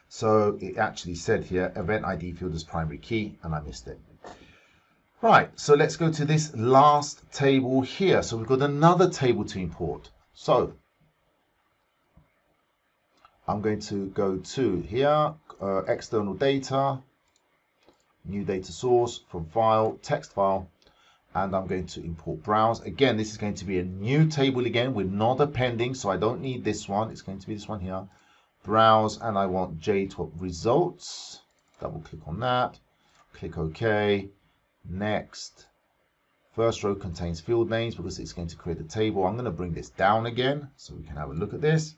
So it actually said here event ID field as primary key and I missed it. Right, so let's go to this last table here. So we've got another table to import. So I'm going to go to here, external data, new data source from file, text file, and I'm going to import browse. Again, this is going to be a new table again. We're not appending, so I don't need this one. It's going to be this one here. Browse, and I want JTop results. Double click on that. Click OK. Next. First row contains field names because it's going to create a table. I'm going to bring this down again so we can have a look at this.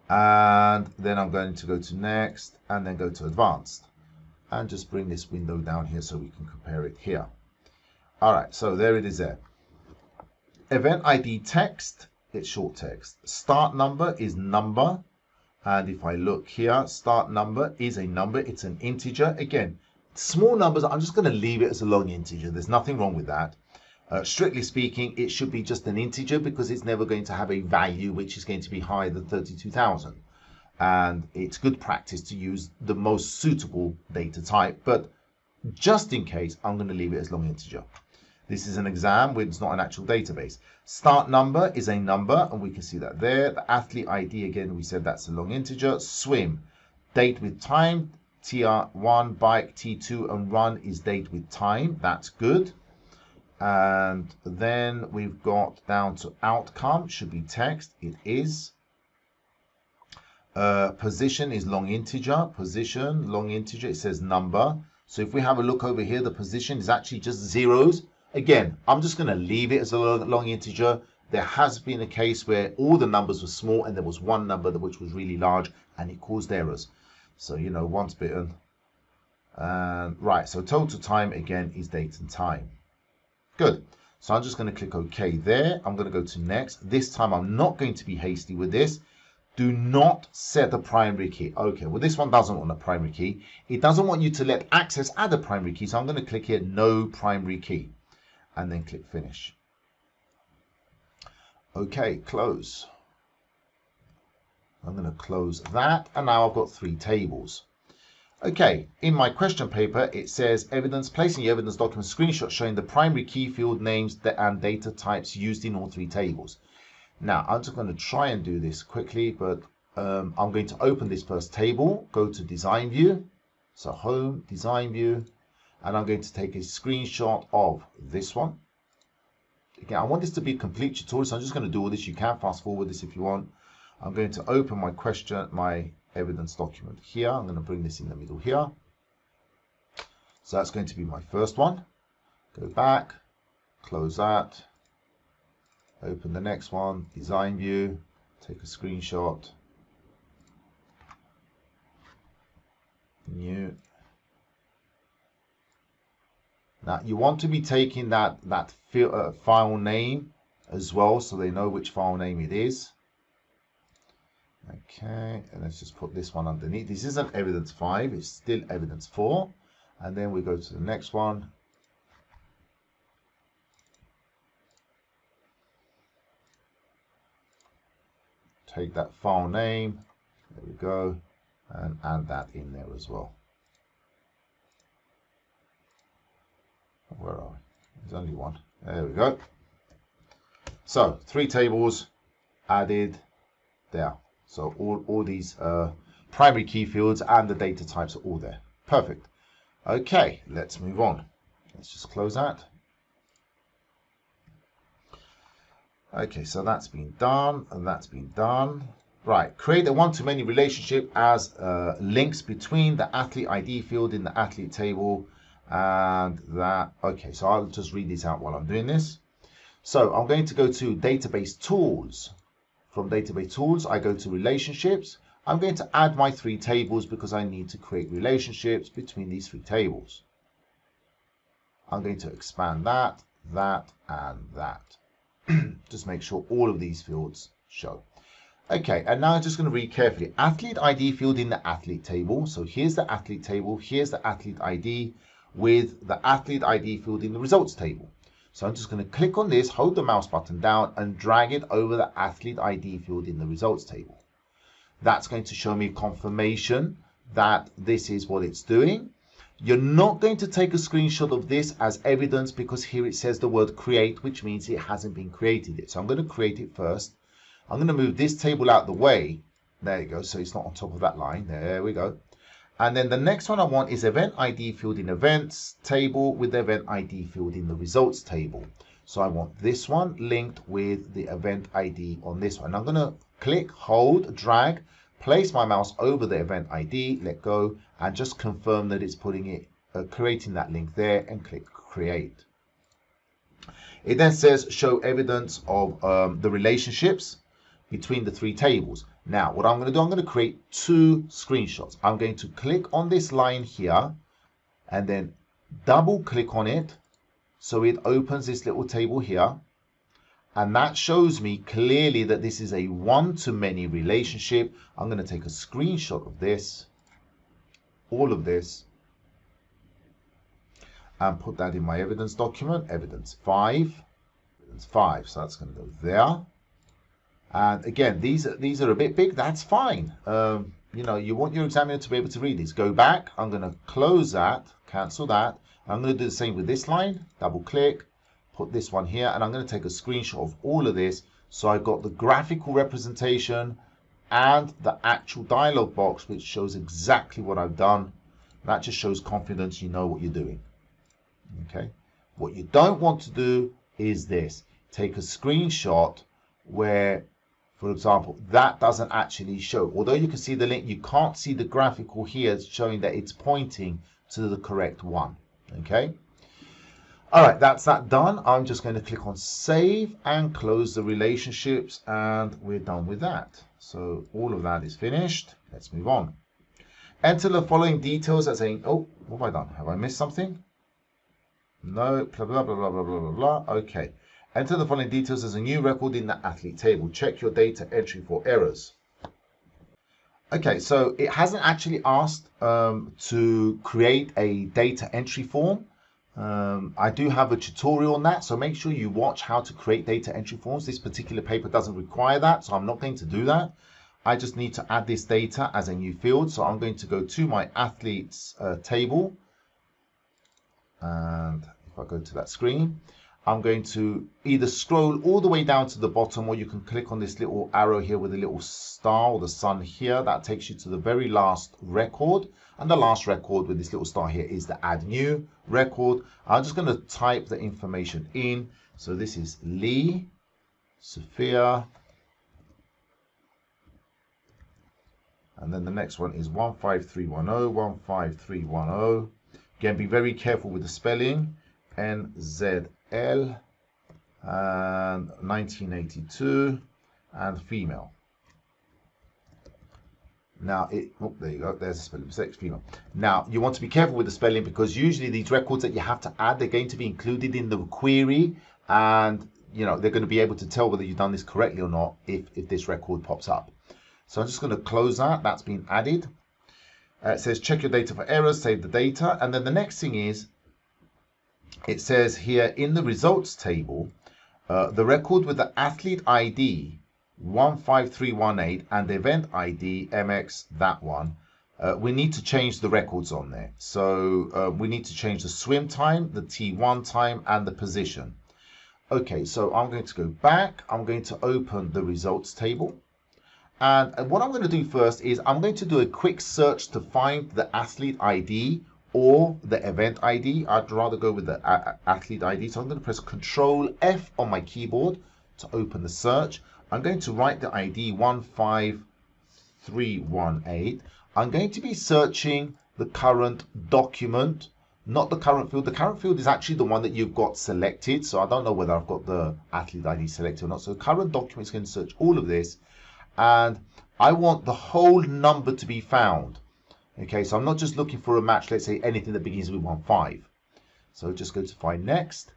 And then I'm going to go to next and then go to advanced. And just bring this window down here so we can compare it here. All right, so there it is there. Event ID text, it's short text. Start number is number. And if I look here, start number is a number. It's an integer. Again, small numbers, I'm just going to leave it as a long integer. There's nothing wrong with that. Strictly speaking, it should be just an integer because it's never going to have a value which is going to be higher than 32,000. And it's good practice to use the most suitable data type. But just in case, I'm going to leave it as long integer. This is an exam where it's not an actual database. Start number is a number, and we can see that there. The athlete ID, again, we said that's a long integer. Swim, date with time, TR1, bike, T2, and run is date with time. That's good. And then we've got down to outcome, should be text. It is. Position is long integer. Position, long integer, it says number. So if we have a look over here, the position is actually just zeros. Again, I'm just going to leave it as a long integer. There has been a case where all the numbers were small and there was one number which was really large and it caused errors. So, you know, once bitten. Right, so total time again is date and time. Good. So I'm just going to click OK there. I'm going to go to next. This time I'm not going to be hasty with this. Do not set a primary key. Okay, well, this one doesn't want a primary key. It doesn't want you to let access add a primary key. So I'm going to click here, no primary key, and then click finish. Okay, close. I'm going to close that. And now I've got 3 tables. Okay, in my question paper, it says evidence, placing your evidence document screenshot showing the primary key field names and data types used in all 3 tables. Now, I'm just going to try and do this quickly, but I'm going to open this first table, go to design view, so home, design view, and I'm going to take a screenshot of this one. Again, I want this to be a complete tutorial, so I'm just going to do all this. You can fast forward this if you want. I'm going to open my evidence document here. I'm going to bring this in the middle here. So that's going to be my first one. Go back, close that. Open the next one, design view, take a screenshot, new. Now you want to be taking that file name as well, so they know which file name it is. Okay, and let's just put this one underneath. This isn't evidence 5, it's still evidence 4. And then we go to the next one. Take that file name, there we go, and add that in there as well. Where are we? There's only one. There we go. So 3 tables added there. So all these primary key fields and the data types are all there. Perfect. Okay, let's move on. Let's just close that. Okay, so that's been done, and that's been done. Right, create a one-to-many relationship as links between the athlete ID field in the athlete table and that. Okay, so I'll just read this out while I'm doing this. So I'm going to go to database tools. From database tools, I go to relationships. I'm going to add my 3 tables because I need to create relationships between these 3 tables. I'm going to expand that, that, and that. Just make sure all of these fields show. Okay, and now I'm just going to read carefully. Athlete ID field in the athlete table. So here's the athlete table. Here's the athlete ID with the athlete ID field in the results table. So I'm just going to click on this, hold the mouse button down, and drag it over the athlete ID field in the results table. That's going to show me confirmation that this is what it's doing. You're not going to take a screenshot of this as evidence because here it says the word create, which means it hasn't been created yet. So I'm going to create it first. I'm going to move this table out of the way. There you go. So it's not on top of that line. There we go. And then the next one I want is event ID field in events table with the event ID field in the results table. So I want this one linked with the event ID on this one. I'm going to click, hold, drag, place my mouse over the event ID, let go, and just confirm that it's putting it, creating that link there, and click create. It then says show evidence of the relationships between the 3 tables. Now, what I'm going to do, I'm going to create 2 screenshots. I'm going to click on this line here and then double click on it so it opens this little table here. And that shows me clearly that this is a one-to-many relationship. I'm going to take a screenshot of this, all of this, and put that in my evidence document, evidence 5. So that's going to go there. And again, these are a bit big. That's fine. You know, you want your examiner to be able to read these. Go back. I'm going to close that, cancel that. I'm going to do the same with this line. Double click. Put this one here, and I'm going to take a screenshot of all of this so I've got the graphical representation and the actual dialog box which shows exactly what I've done. That just shows confidence, you know what you're doing. Okay. What you don't want to do is this. Take a screenshot where, for example, that doesn't actually show. Although you can see the link, you can't see the graphical here showing that it's pointing to the correct one. Okay. All right, that's that done. I'm just going to click on save and close the relationships, and we're done with that. So all of that is finished. Let's move on. Enter the following details as saying, oh, what have I done? Have I missed something? No, blah, blah, blah, blah, blah, blah, blah. Okay. Enter the following details as a new record in the athlete table. Check your data entry for errors. Okay, so it hasn't actually asked to create a data entry form. I do have a tutorial on that, so make sure you watch how to create data entry forms. This particular paper doesn't require that, so I'm not going to do that. I just need to add this data as a new field. So I'm going to go to my athletes table. And if I go to that screen, I'm going to either scroll all the way down to the bottom, or you can click on this little arrow here with a little star or the sun here. That takes you to the very last record. And the last record with this little star here is the add new record. I'm just going to type the information in. So this is Lee, Sophia. And then the next one is 15310, 15310. Again, be very careful with the spelling. NZL and 1982 and female. Now, there you go. There's a spelling mistake, female. Now, you want to be careful with the spelling because usually these records that you have to add, they're going to be included in the query, and they're going to be able to tell whether you've done this correctly or not if this record pops up. So I'm just going to close that. That's been added. It says check your data for errors, save the data. And then the next thing is, it says here in the results table, the record with the athlete ID 15318 and the event ID MX, that one, we need to change the records on there. So we need to change the swim time, the T1 time, and the position. Okay, so I'm going to go back. I'm going to open the results table. And what I'm going to do first is I'm going to do a quick search to find the athlete ID or the event ID. I'd rather go with the athlete ID. So I'm going to press Control F on my keyboard to open the search. I'm going to write the ID 15318. I'm going to be searching the current document, not the current field. The current field is actually the one that you've got selected. So I don't know whether I've got the athlete ID selected or not. So the current document is going to search all of this. And I want the whole number to be found. Okay, so I'm not just looking for a match, let's say anything that begins with 15. So just go to find next.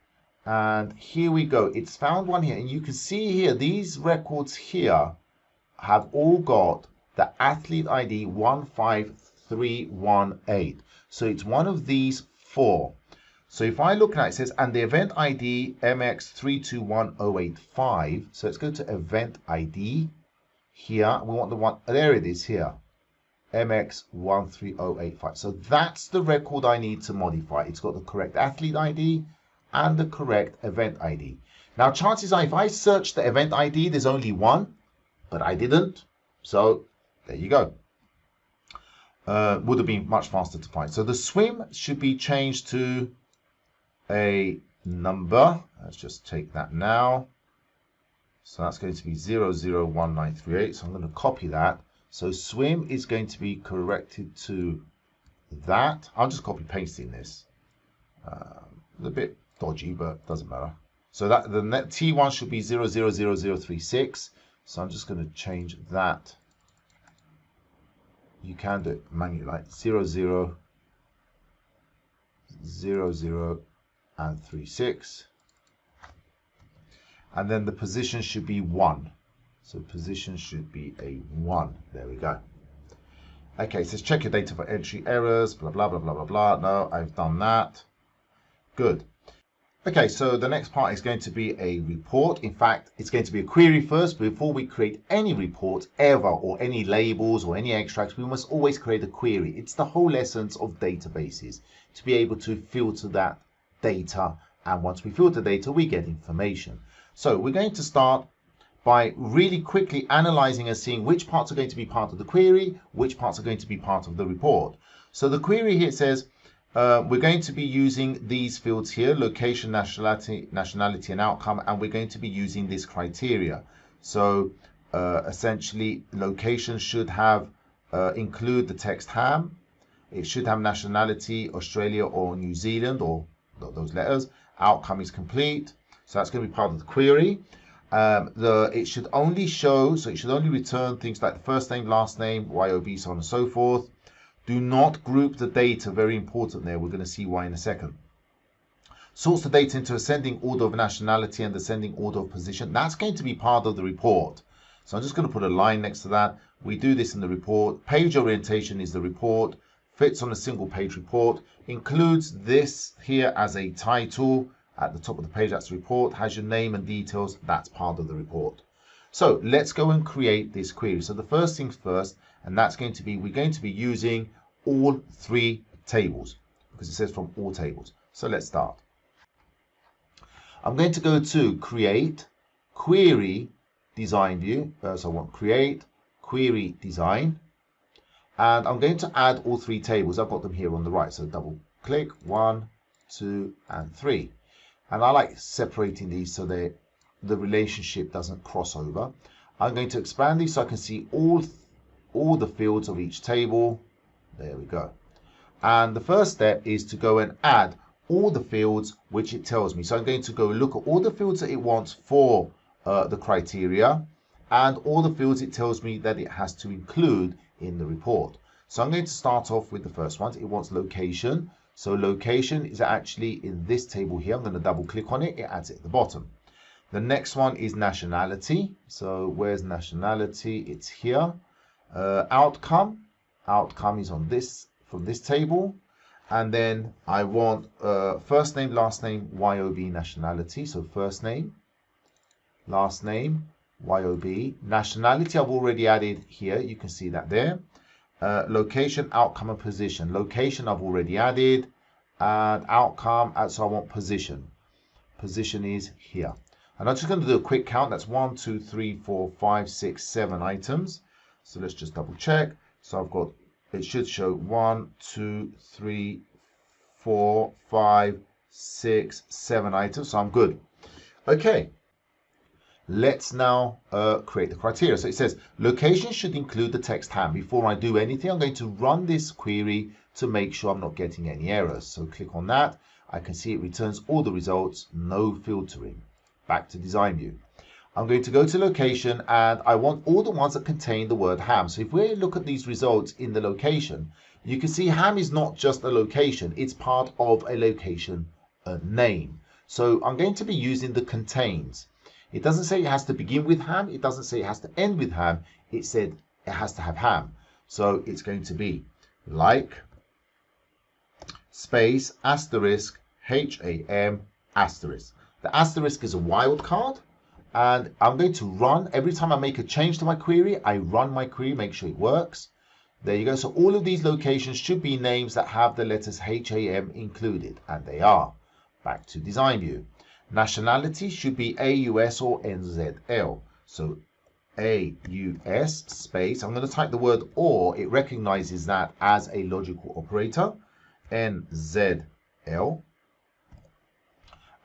And here we go. It's found one here. And you can see here, these records here have all got the athlete ID 15318. So it's one of these four. So if I look at it, it says, and the event ID MX321085. So let's go to event ID. Here, we want the one, there it is here, MX13085. So that's the record I need to modify. It's got the correct athlete ID and the correct event ID. Now, chances are if I search the event ID, there's only one, but I didn't. So there you go. Would have been much faster to find. So the swim should be changed to a number. Let's just take that now. So that's going to be 001938. So I'm going to copy that. So swim is going to be corrected to that. I'll just copy pasting this. A bit dodgy, but doesn't matter. So that the net T1 should be 000036. So I'm just going to change that. You can do it manually, like 0000 and 36. And then the position should be 1. So position should be a 1. There we go. Okay, it says check your data for entry errors, blah, blah, blah, blah, blah, blah. No, I've done that. Good. Okay, so the next part is going to be a report. In fact, it's going to be a query first. Before we create any report ever, or any labels or any extracts, we must always create a query. It's the whole essence of databases, to be able to filter that data. And once we filter data, we get information. So we're going to start by really quickly analyzing and seeing which parts are going to be part of the query, which parts are going to be part of the report. So the query here says, we're going to be using these fields here, location, nationality, and outcome, and we're going to be using this criteria. So essentially, location should have include the text ham. It should have nationality, Australia or New Zealand, or those letters. Outcome is complete. So that's going to be part of the query. It should only show, so it should only return things like the first name, last name, YOB, so on and so forth. Do not group the data, very important there. We're going to see why in a second. Sorts the data into ascending order of nationality and ascending order of position. That's going to be part of the report. So I'm just going to put a line next to that. We do this in the report. Page orientation is the report. Fits on a single page report. Includes this here as a title. At the top of the page, that's the report. Has your name and details. That's part of the report. So let's go and create this query. So the first things first, and that's going to be, we're going to be using all three tables because it says from all tables. So let's start. I'm going to go to create, query, design view. So I want create, query, design. And I'm going to add all three tables. I've got them here on the right. So double click, 1, 2, and 3. And I like separating these so the relationship doesn't cross over. I'm going to expand these so I can see all the fields of each table. There we go. And the first step is to go and add all the fields which it tells me. So I'm going to go look at all the fields that it wants for the criteria and all the fields it tells me that it has to include in the report. So I'm going to start off with the first one. It wants location. So location is actually in this table here. I'm going to double click on it. It adds it at the bottom. The next one is nationality. So where's nationality? It's here. Outcome. Outcome is on this, from this table. And then I want first name, last name, YOB, nationality. So first name, last name, YOB. Nationality I've already added here. You can see that there. Location, outcome, and position. Location I've already added. And outcome, so I want position. Position is here. And I'm just going to do a quick count. That's 1, 2, 3, 4, 5, 6, 7 items. So let's just double check. So I've got, it should show 1, 2, 3, 4, 5, 6, 7 items. So I'm good. Okay. Let's now create the criteria. So it says location should include the text ham. Before I do anything, I'm going to run this query to make sure I'm not getting any errors. So click on that. I can see it returns all the results, no filtering. Back to design view. I'm going to go to location and I want all the ones that contain the word ham. So if we look at these results in the location, you can see ham is not just a location, it's part of a location name. So I'm going to be using the contains. It doesn't say it has to begin with ham. It doesn't say it has to end with ham. It said it has to have ham. So it's going to be like space asterisk ham asterisk. The asterisk is a wildcard. And I'm going to run. Every time I make a change to my query, I run my query, make sure it works. There you go. So all of these locations should be names that have the letters HAM included. And they are. Back to design view. Nationality should be AUS or NZL. So AUS space. I'm going to type the word or. It recognizes that as a logical operator. NZL.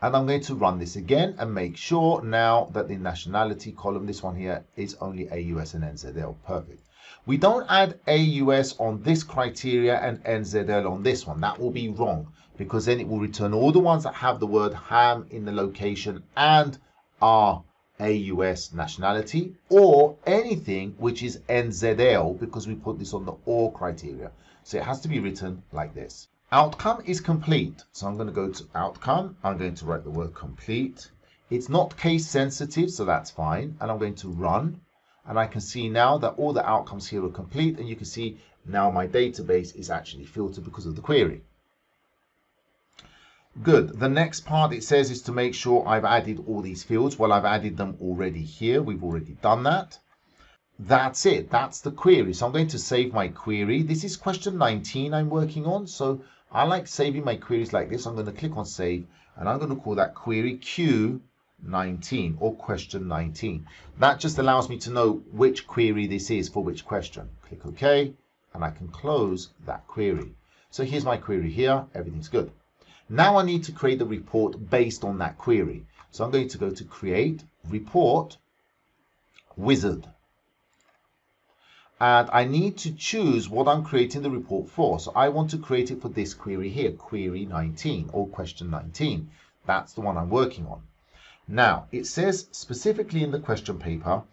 And I'm going to run this again and make sure now that the nationality column, this one here, is only AUS and NZL. Perfect. We don't add AUS on this criteria and NZL on this one. That will be wrong because then it will return all the ones that have the word ham in the location and are AUS nationality, or anything which is NZL because we put this on the or criteria. So it has to be written like this. Outcome is complete. So I'm going to go to outcome. I'm going to write the word complete. It's not case sensitive, so that's fine. And I'm going to run. And I can see now that all the outcomes here are complete. And you can see now my database is actually filtered because of the query. Good. The next part it says is to make sure I've added all these fields. Well, I've added them already here. We've already done that. That's it. That's the query. So I'm going to save my query. This is question 19 I'm working on. So I like saving my queries like this. I'm going to click on save and I'm going to call that query Q19 or question 19. That just allows me to know which query this is for which question. Click OK and I can close that query. So here's my query here, everything's good. Now I need to create the report based on that query. So I'm going to go to Create Report Wizard. And I need to choose what I'm creating the report for. So I want to create it for this query here, query 19 or question 19. That's the one I'm working on. Now, it says specifically in the question paper,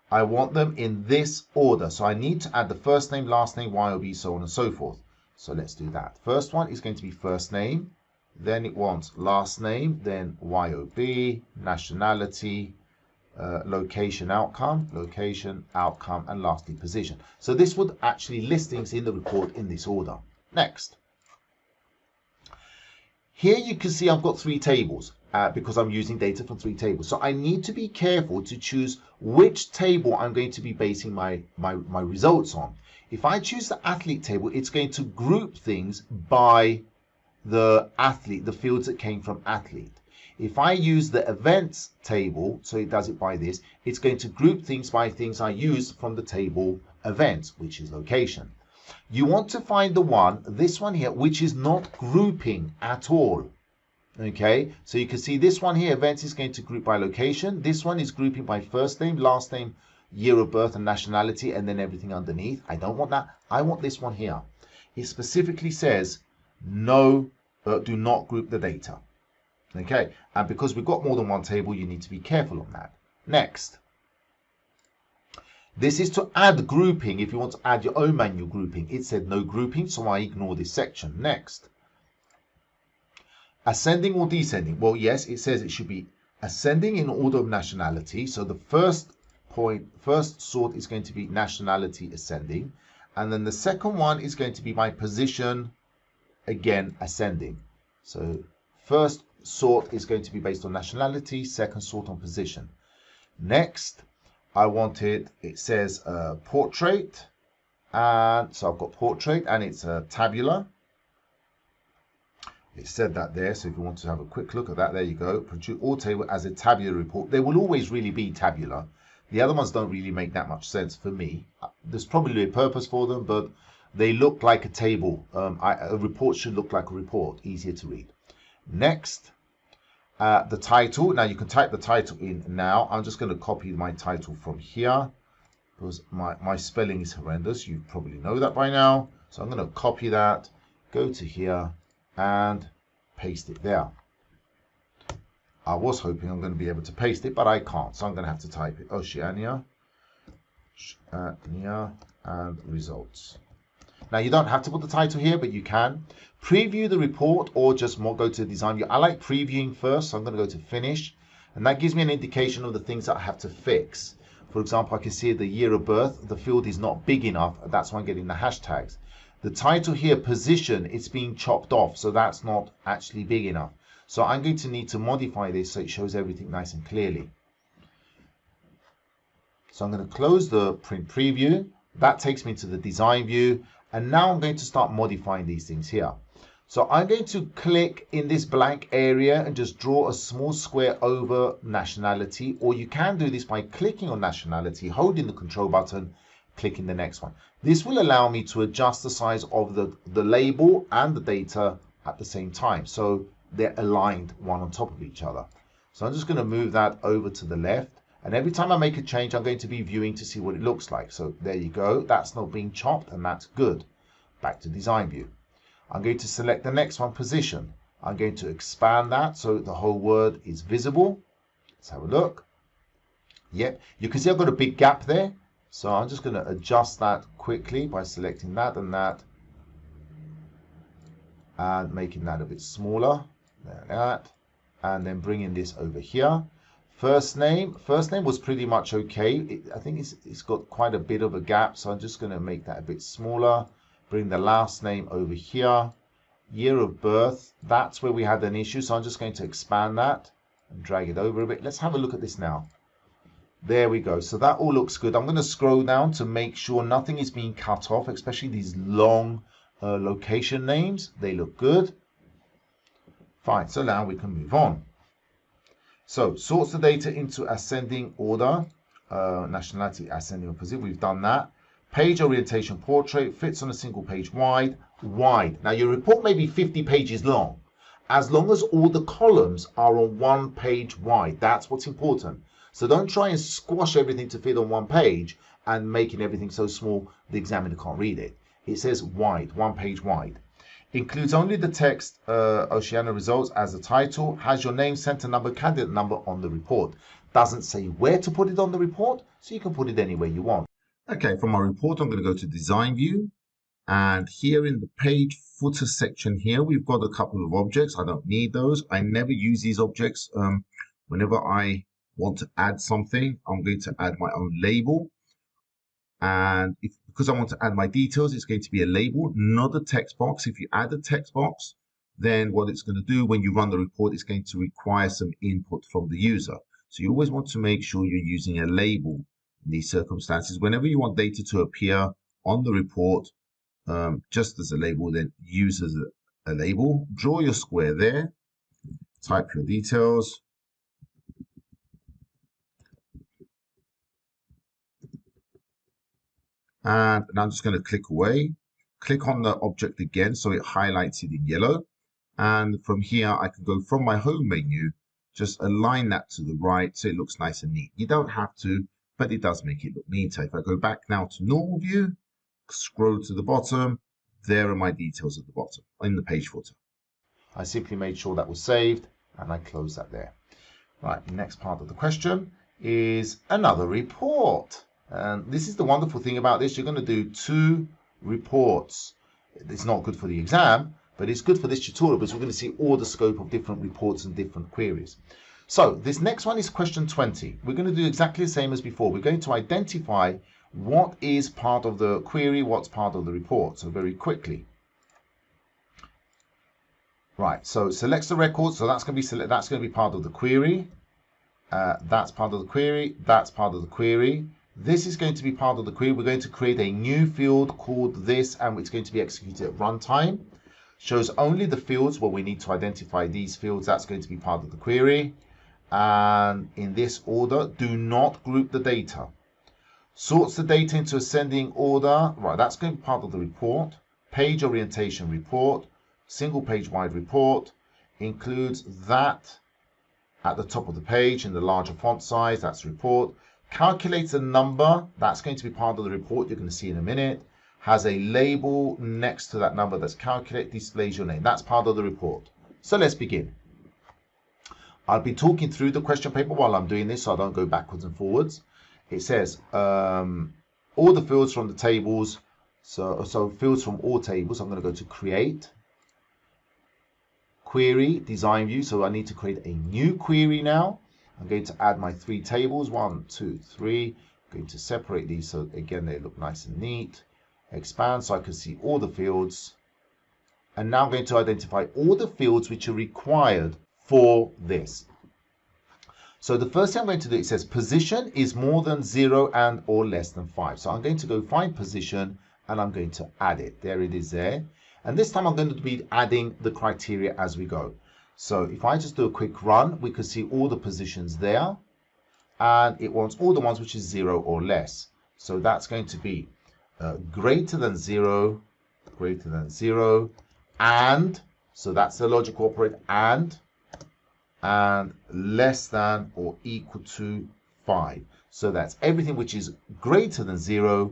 I want them in this order. So I need to add the first name, last name, YOB, so on and so forth. So let's do that. First one is going to be first name. Then it wants last name, then YOB, nationality, location, outcome, and lastly position. So this would actually list things in the report in this order. Next. Here you can see I've got 3 tables because I'm using data from 3 tables. So I need to be careful to choose which table I'm going to be basing my results on. If I choose the athlete table, it's going to group things by the athlete, the fields that came from athlete. If I use the events table, so it does it by this, it's going to group things by things I use from the table events, which is location. You want to find the one, this one here, which is not grouping at all. Okay, so you can see this one here, events, is going to group by location. This one is grouping by first name, last name, year of birth and nationality, and then everything underneath. I don't want that. I want this one here. It specifically says no, do not group the data. Okay, and because we've got more than one table, you need to be careful on that. Next. This is to add grouping. If you want to add your own manual grouping, it said no grouping, so I ignore this section. Next. Ascending or descending? Well, yes, it says it should be ascending in order of nationality. So the first sort is going to be nationality ascending. And then the second one is going to be my position, again, ascending. So first sort is going to be based on nationality, second sort on position. Next, I want it says portrait, and so I've got portrait and it's tabular. It said that there, so if you want to have a quick look at that, there you go. Produce all table as a tabular report. They will always really be tabular. The other ones don't really make that much sense for me. There's probably a purpose for them, but they look like a table. A report should look like a report, easier to read. Next, the title. Now you can type the title in now. I'm just going to copy my title from here because my spelling is horrendous. You probably know that by now. So I'm going to copy that, go to here and paste it there. I was hoping I'm going to be able to paste it, but I can't. So I'm going to have to type it. Oceania and results. Now you don't have to put the title here, but you can. Preview the report or just go to design view. I like previewing first, so I'm going to go to finish. And that gives me an indication of the things that I have to fix. For example, I can see the year of birth. The field is not big enough. That's why I'm getting the hashtags. The title here, position, it's being chopped off. So that's not actually big enough. So I'm going to need to modify this so it shows everything nice and clearly. So I'm going to close the print preview. That takes me to the design view. And now I'm going to start modifying these things here. So I'm going to click in this blank area and just draw a small square over nationality. Or you can do this by clicking on nationality, holding the control button, clicking the next one. This will allow me to adjust the size of the label and the data at the same time. So they're aligned one on top of each other. So I'm just going to move that over to the left. And every time I make a change, I'm going to be viewing to see what it looks like. So there you go. That's not being chopped, and that's good. Back to design view. I'm going to select the next one, position. I'm going to expand that so the whole word is visible. Let's have a look. Yep, you can see I've got a big gap there. So I'm just going to adjust that quickly by selecting that and that. And making that a bit smaller. There, that. And then bringing this over here. First name was pretty much okay. I think it's got quite a bit of a gap, so I'm just going to make that a bit smaller. Bring the last name over here. Year of birth, that's where we had an issue, so I'm just going to expand that and drag it over a bit. Let's have a look at this now. There we go. So that all looks good. I'm going to scroll down to make sure nothing is being cut off, especially these long location names. They look good. Fine, so now we can move on. So, sorts the data into ascending order, nationality, ascending or position. We've done that. Page orientation portrait fits on a single page wide. Now your report may be 50 pages long. As long as all the columns are on 1 page wide, that's what's important. So don't try and squash everything to fit on 1 page and making everything so small the examiner can't read it. It says wide, 1 page wide. Includes only the text Oceania results as a title, has your name, center number, candidate number on the report. Doesn't say where to put it on the report, so you can put it anywhere you want. Okay, from my report, I'm going to go to design view. And here in the page footer section here, we've got a couple of objects. I don't need those. I never use these objects. Whenever I want to add something, I'm going to add my own label. And because I want to add my details, it's going to be a label, not a text box. If you add a text box, then what it's going to do when you run the report, it's going to require some input from the user. So you always want to make sure you're using a label in these circumstances. Whenever you want data to appear on the report, just as a label, then use as a label. Draw your square there, type your details. And I'm just going to click away. Click on the object again so it highlights it in yellow. And from here, I can go from my home menu, just align that to the right so it looks nice and neat. You don't have to, but it does make it look neater. If I go back now to normal view, scroll to the bottom, there are my details at the bottom in the page footer. I simply made sure that was saved and I close that there. Right, the next part of the question is another report. And this is the wonderful thing about this. You're going to do 2 reports. It's not good for the exam, but it's good for this tutorial because we're going to see all the scope of different reports and different queries. So this next one is question 20. We're going to do exactly the same as before. We're going to identify what is part of the query, what's part of the report. So very quickly. Right, so selects the record. So that's going to be part of the query. That's part of the query. That's part of the query. This is going to be part of the query. We're going to create a new field called this, and it's going to be executed at runtime. Shows only the fields where we need to identify these fields. That's going to be part of the query. And in this order, do not group the data. Sorts the data into ascending order. Right, that's going to be part of the report. Page orientation report. Single page wide report. Includes that at the top of the page in the larger font size. That's report. Calculates a number. That's going to be part of the report. You're going to see in a minute. Has a label next to that number that's calculated. Displays your name. That's part of the report. So let's begin. I'll be talking through the question paper while I'm doing this so I don't go backwards and forwards. It says all the fields from the tables. So fields from all tables. I'm going to go to create. Query, design view. So I need to create a new query now. I'm going to add my 3 tables, 1, 2, 3. I'm going to separate these so again they look nice and neat. Expand so I can see all the fields. And now I'm going to identify all the fields which are required for this. So the first thing I'm going to do, it says position is more than 0 and or less than 5. So I'm going to go find position and I'm going to add it. There it is there. And this time I'm going to be adding the criteria as we go. So if I just do a quick run, we can see all the positions there. And it wants all the ones which is 0 or less. So that's going to be greater than 0, and, so that's the logical operator, and less than or equal to 5. So that's everything which is greater than 0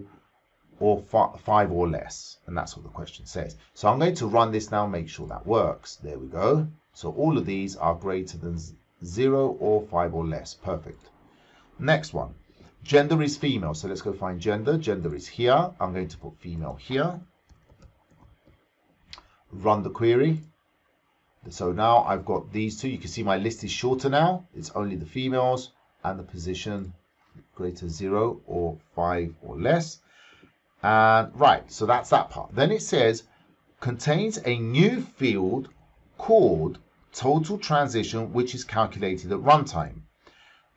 or 5 or less. And that's what the question says. So I'm going to run this now, make sure that works. There we go. So all of these are greater than 0 or 5 or less. Perfect. Next one. Gender is female. So let's go find gender. Gender is here. I'm going to put female here. Run the query. So now I've got these 2. You can see my list is shorter now. It's only the females and the position greater than 0 or 5 or less. And right, so that's that part. Then it says contains a new field called total transition, which is calculated at runtime.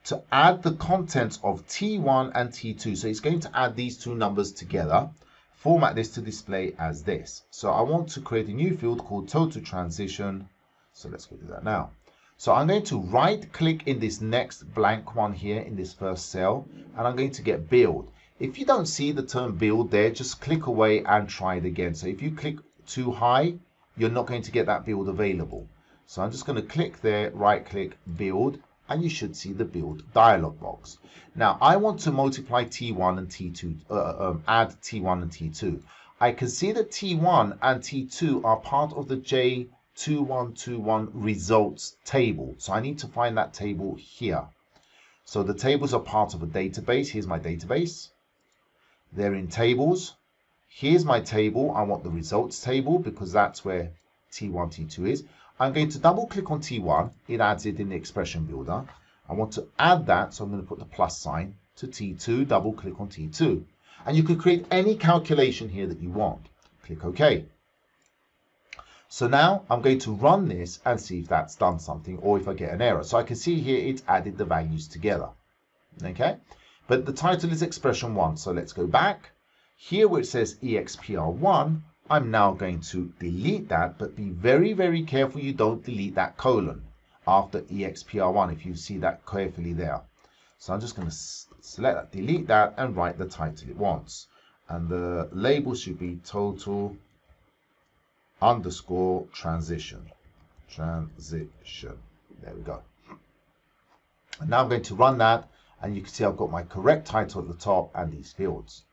To add the contents of T1 and T2. So it's going to add these 2 numbers together. Format this to display as this. So I want to create a new field called total transition. So let's go do that now. So I'm going to right click in this next blank one here in this first cell, and I'm going to get build. If you don't see the term build there, just click away and try it again. So if you click too high, you're not going to get that build available. So I'm just going to click there, right click, build, and you should see the build dialog box. Now I want to multiply T1 and T2, add T1 and T2. I can see that T1 and T2 are part of the J2121 results table. So I need to find that table here. So the tables are part of a database. Here's my database. They're in tables. Here's my table. I want the results table because that's where T1, T2 is. I'm going to double click on T1. It adds it in the expression builder. I want to add that, so I'm going to put the plus sign to T2, double click on T2. And you can create any calculation here that you want. Click OK. So now I'm going to run this and see if that's done something or if I get an error. So I can see here it's added the values together. Okay, but the title is expression 1. So let's go back. Here where it says expr1, I'm now going to delete that, but be very, very careful you don't delete that colon after expr1 if you see that carefully there. So I'm just going to select that, delete that, and write the title it wants. And the label should be total underscore transition. Transition. There we go. And now I'm going to run that, and you can see I've got my correct title at the top and these fields.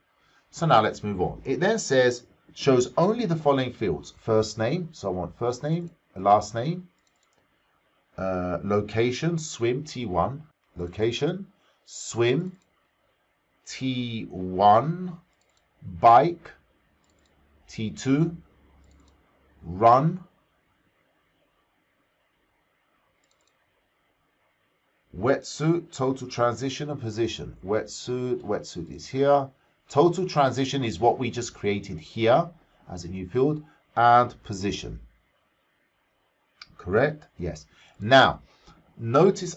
So now let's move on. It then says, shows only the following fields. First name, so I want first name, last name, location, swim, T1, location, swim, T1, bike, T2, run, wetsuit, total transition, and position. Wetsuit is here. Total transition is what we just created here as a new field, and position. Correct? Yes. Now, notice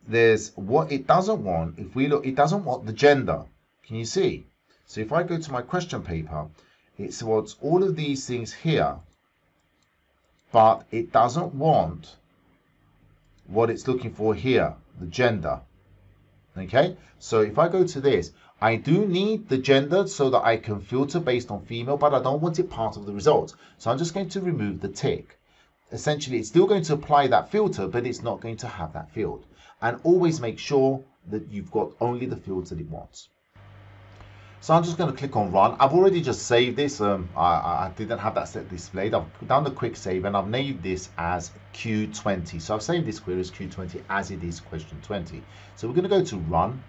there's what it doesn't want. If we look, it doesn't want the gender. Can you see? So if I go to my question paper, it wants all of these things here, but it doesn't want what it's looking for here, the gender. Okay, so if I go to this, I do need the gender so that I can filter based on female, but I don't want it part of the results. So I'm just going to remove the tick. Essentially, it's still going to apply that filter, but it's not going to have that field. And always make sure that you've got only the fields that it wants. So I'm just going to click on run. I've already just saved this. I didn't have that set displayed. I've done the quick save and I've named this as Q20. So I've saved this query as Q20 as it is question 20. So we're going to go to run.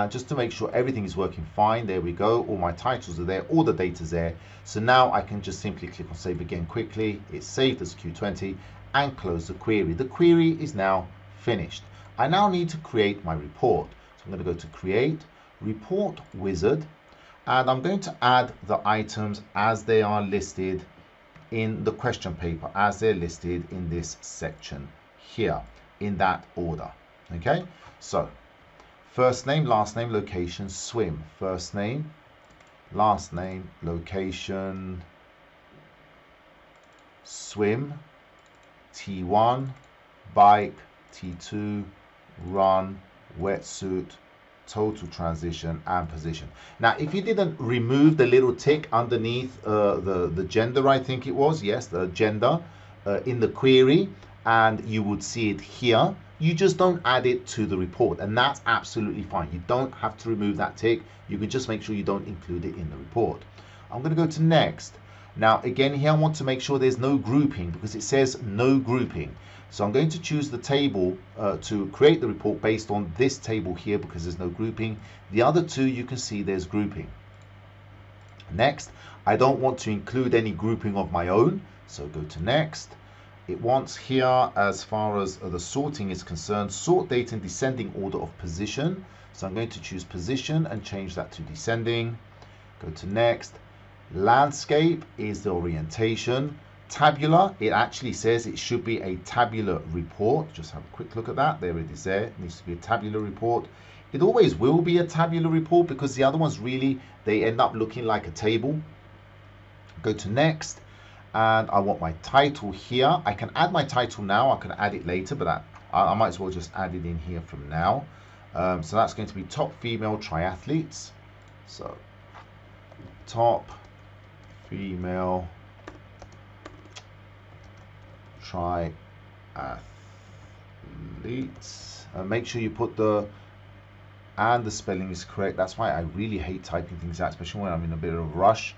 Just to make sure everything is working fine. There we go. All my titles are there. All the data's there. So now I can just simply click on save again quickly. It's saved as Q20 and close the query. The query is now finished. I now need to create my report. So I'm going to go to create report wizard, and I'm going to add the items as they are listed in the question paper, as they're listed in this section here in that order. Okay, so first name, last name, location, swim. First name, last name, location, swim, T1, bike, T2, run, wetsuit, total transition, and position. Now, if you didn't remove the little tick underneath the gender, I think it was, yes, the gender in the query, and you would see it here, you just don't add it to the report, and that's absolutely fine. You don't have to remove that tick. You can just make sure you don't include it in the report. I'm going to go to next. Now, again, here I want to make sure there's no grouping because it says no grouping. So I'm going to choose the table to create the report based on this table here because there's no grouping. The other two, you can see there's grouping. Next, I don't want to include any grouping of my own. So go to next. It wants here, as far as the sorting is concerned, sort data in descending order of position. So I'm going to choose position and change that to descending. Go to next. Landscape is the orientation. Tabular, it actually says it should be a tabular report. Just have a quick look at that. There it is there. It needs to be a tabular report. It always will be a tabular report because the other ones really, they end up looking like a table. Go to next. And I want my title here. I can add my title now. I can add it later, but I might as well just add it in here from now. So that's going to be top female triathletes. So top female triathletes. Make sure you put the spelling is correct. That's why I really hate typing things out, especially when I'm in a bit of a rush.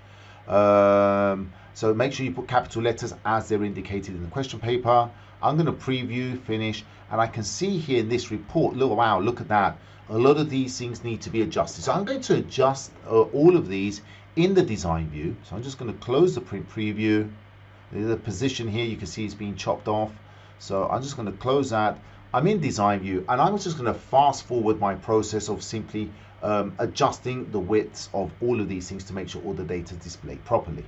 So make sure you put capital letters as they're indicated in the question paper. I'm going to preview, finish, and I can see here in this report, look, wow, look at that. A lot of these things need to be adjusted. So I'm going to adjust all of these in the design view. So I'm just going to close the print preview. The position here, you can see it's being chopped off. So I'm just going to close that. I'm in design view, and I'm just going to fast forward my process of simply adjusting the widths of all of these things to make sure all the data is displayed properly.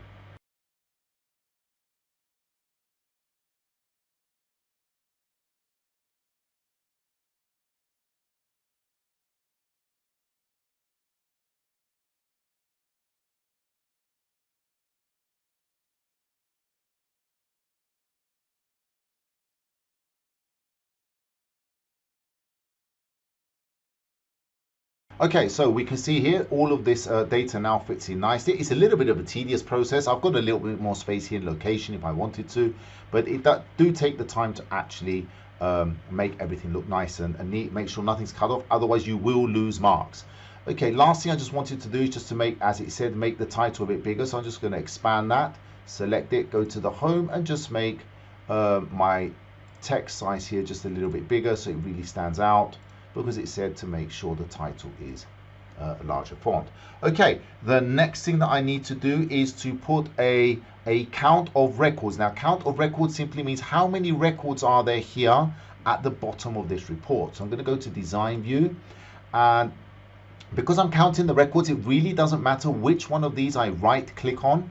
Okay, so we can see here all of this data now fits in nicely. It's a little bit of a tedious process. I've got a little bit more space here in location if I wanted to, but it do take the time to actually make everything look nice and neat. Make sure nothing's cut off, otherwise you will lose marks. Okay, last thing I just wanted to do is just to make, as it said, make the title a bit bigger. So I'm just going to expand that, select it, go to the home, and just make my text size here just a little bit bigger so it really stands out, because it said to make sure the title is a larger font. Okay, the next thing that I need to do is to put a count of records. Now, count of records simply means how many records are there here at the bottom of this report. So I'm going to go to design view, and because I'm counting the records, it really doesn't matter which one of these I right click on.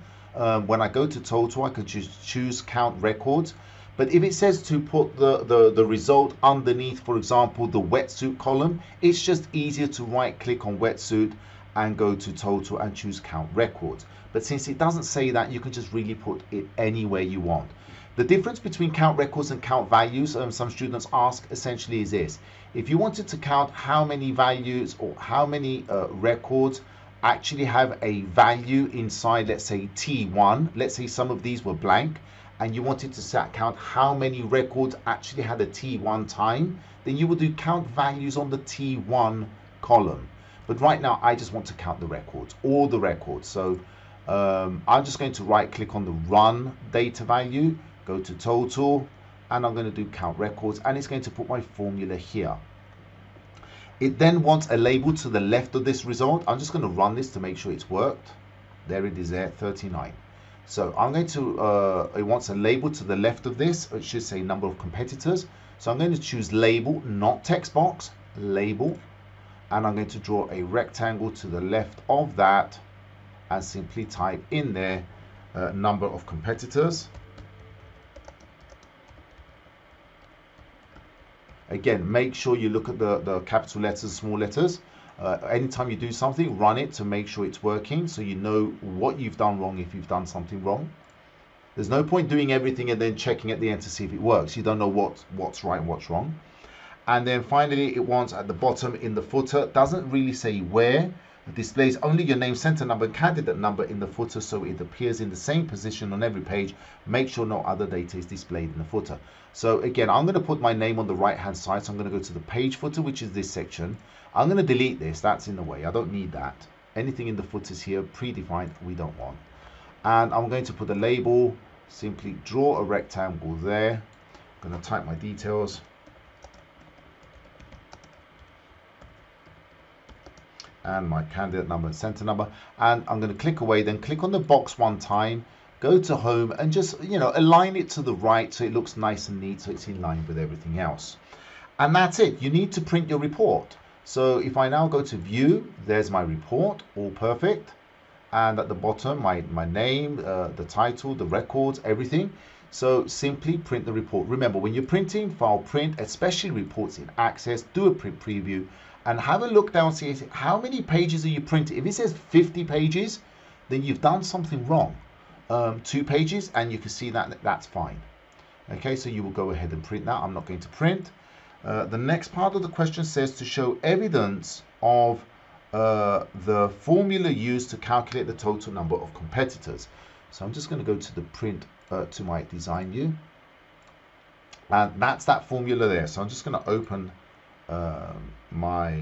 When I go to total, I could just choose count records. But if it says to put the result underneath, for example, the wetsuit column, it's just easier to right click on wetsuit and go to total and choose count records. But since it doesn't say that, you can just really put it anywhere you want. The difference between count records and count values, some students ask, essentially is this. If you wanted to count how many values or how many records actually have a value inside, let's say T1, let's say some of these were blank, and you wanted to count how many records actually had a T1 time, then you would do count values on the T1 column. But right now, I just want to count the records, all the records. So I'm just going to right click on the run data value, go to total, and I'm going to do count records, and it's going to put my formula here. It then wants a label to the left of this result. I'm just going to run this to make sure it's worked. There it is there, 39. So I'm going to, it wants a label to the left of this. It should say number of competitors. So I'm going to choose label, not text box, label. And I'm going to draw a rectangle to the left of that and simply type in there number of competitors. Again, make sure you look at the capital letters, small letters. Anytime you do something, run it to make sure it's working, so you know what you've done wrong if you've done something wrong. There's no point doing everything and then checking at the end to see if it works. You don't know what's right and what's wrong. And then finally, it wants at the bottom in the footer, doesn't really say where. It displays only your name, center number, and candidate number in the footer, so it appears in the same position on every page. Make sure no other data is displayed in the footer. So again, I'm going to put my name on the right hand side. So I'm going to go to the page footer, which is this section. I'm going to delete this. That's in the way. I don't need that. Anything in the footers here, predefined, we don't want. And I'm going to put a label, simply draw a rectangle there. I'm going to type my details. And my candidate number and center number, and I'm going to click away, then click on the box one time, go to home, and just, you know, align it to the right so it looks nice and neat, so it's in line with everything else. And that's it. You need to print your report. So if I now go to view, there's my report, all perfect, and at the bottom my name, the title, the records, everything. So simply print the report. Remember, when you're printing, file print, especially reports in Access, do a print preview and have a look down, see how many pages are you printing. If it says 50 pages, then you've done something wrong. 2 pages, and you can see that that's fine. Okay, so you will go ahead and print that. I'm not going to print. The next part of the question says to show evidence of the formula used to calculate the total number of competitors. So I'm just going to go to the print to my design view, and that's that formula there. So I'm just going to open my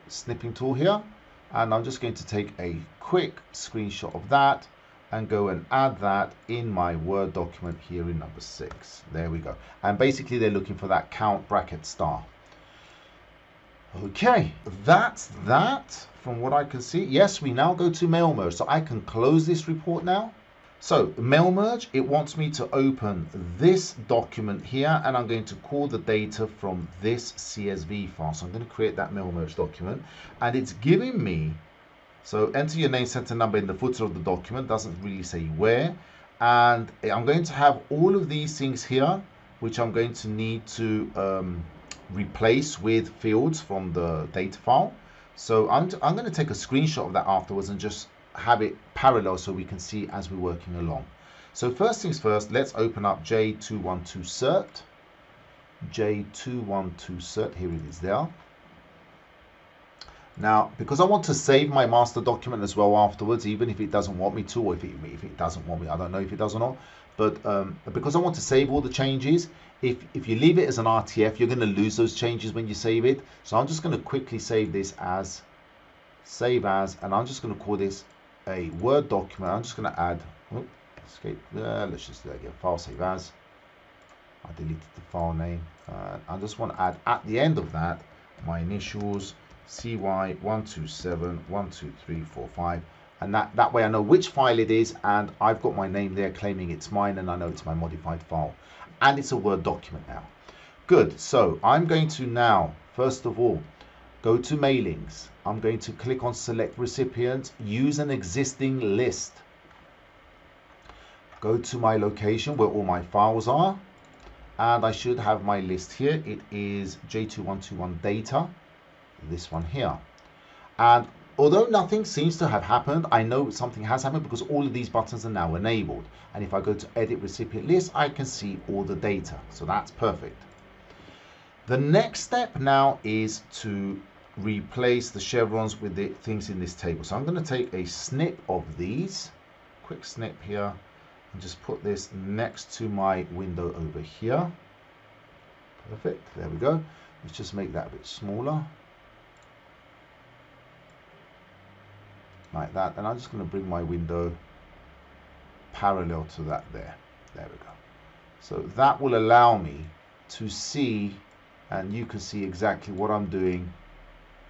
snipping tool here, and I'm just going to take a quick screenshot of that and go and add that in my Word document here in number 6. There we go. And basically they're looking for that count bracket star. Okay, that's that from what I can see. Yes, we now go to mail merge. So I can close this report now. So mail merge, it wants me to open this document here, and I'm going to call the data from this CSV file. So I'm going to create that mail merge document, and it's giving me, so enter your name, center number in the footer of the document, doesn't really say where. And I'm going to have all of these things here, which I'm going to need to replace with fields from the data file. So I'm going to take a screenshot of that afterwards and just have it parallel so we can see as we're working along. So first things first, let's open up J212cert. J212cert, here it is there. Now, because I want to save my master document as well afterwards, even if it doesn't want me to, or if it doesn't want me, I don't know if it does or not. But because I want to save all the changes, if you leave it as an RTF, you're going to lose those changes when you save it. So I'm just going to quickly save this as save as, and I'm just going to call this a Word document. I'm just going to add, escape, let's just do that again, file save as. I deleted the file name. I just want to add at the end of that my initials, CY127123455, and that way I know which file it is, and I've got my name there claiming it's mine, and I know it's my modified file, and it's a Word document now. Good. So I'm going to now first of all go to mailings. I'm going to click on select recipient, use an existing list, go to my location where all my files are, and I should have my list here. It is J2121 data, this one here. And although nothing seems to have happened, I know something has happened because all of these buttons are now enabled. And if I go to edit recipient list, I can see all the data. So that's perfect. The next step now is to replace the chevrons with the things in this table. So I'm going to take a snip of these, quick snip here, and just put this next to my window over here. Perfect. There we go. Let's just make that a bit smaller. Like that, and I'm just going to bring my window parallel to that there. There we go. So that will allow me to see, and you can see exactly what I'm doing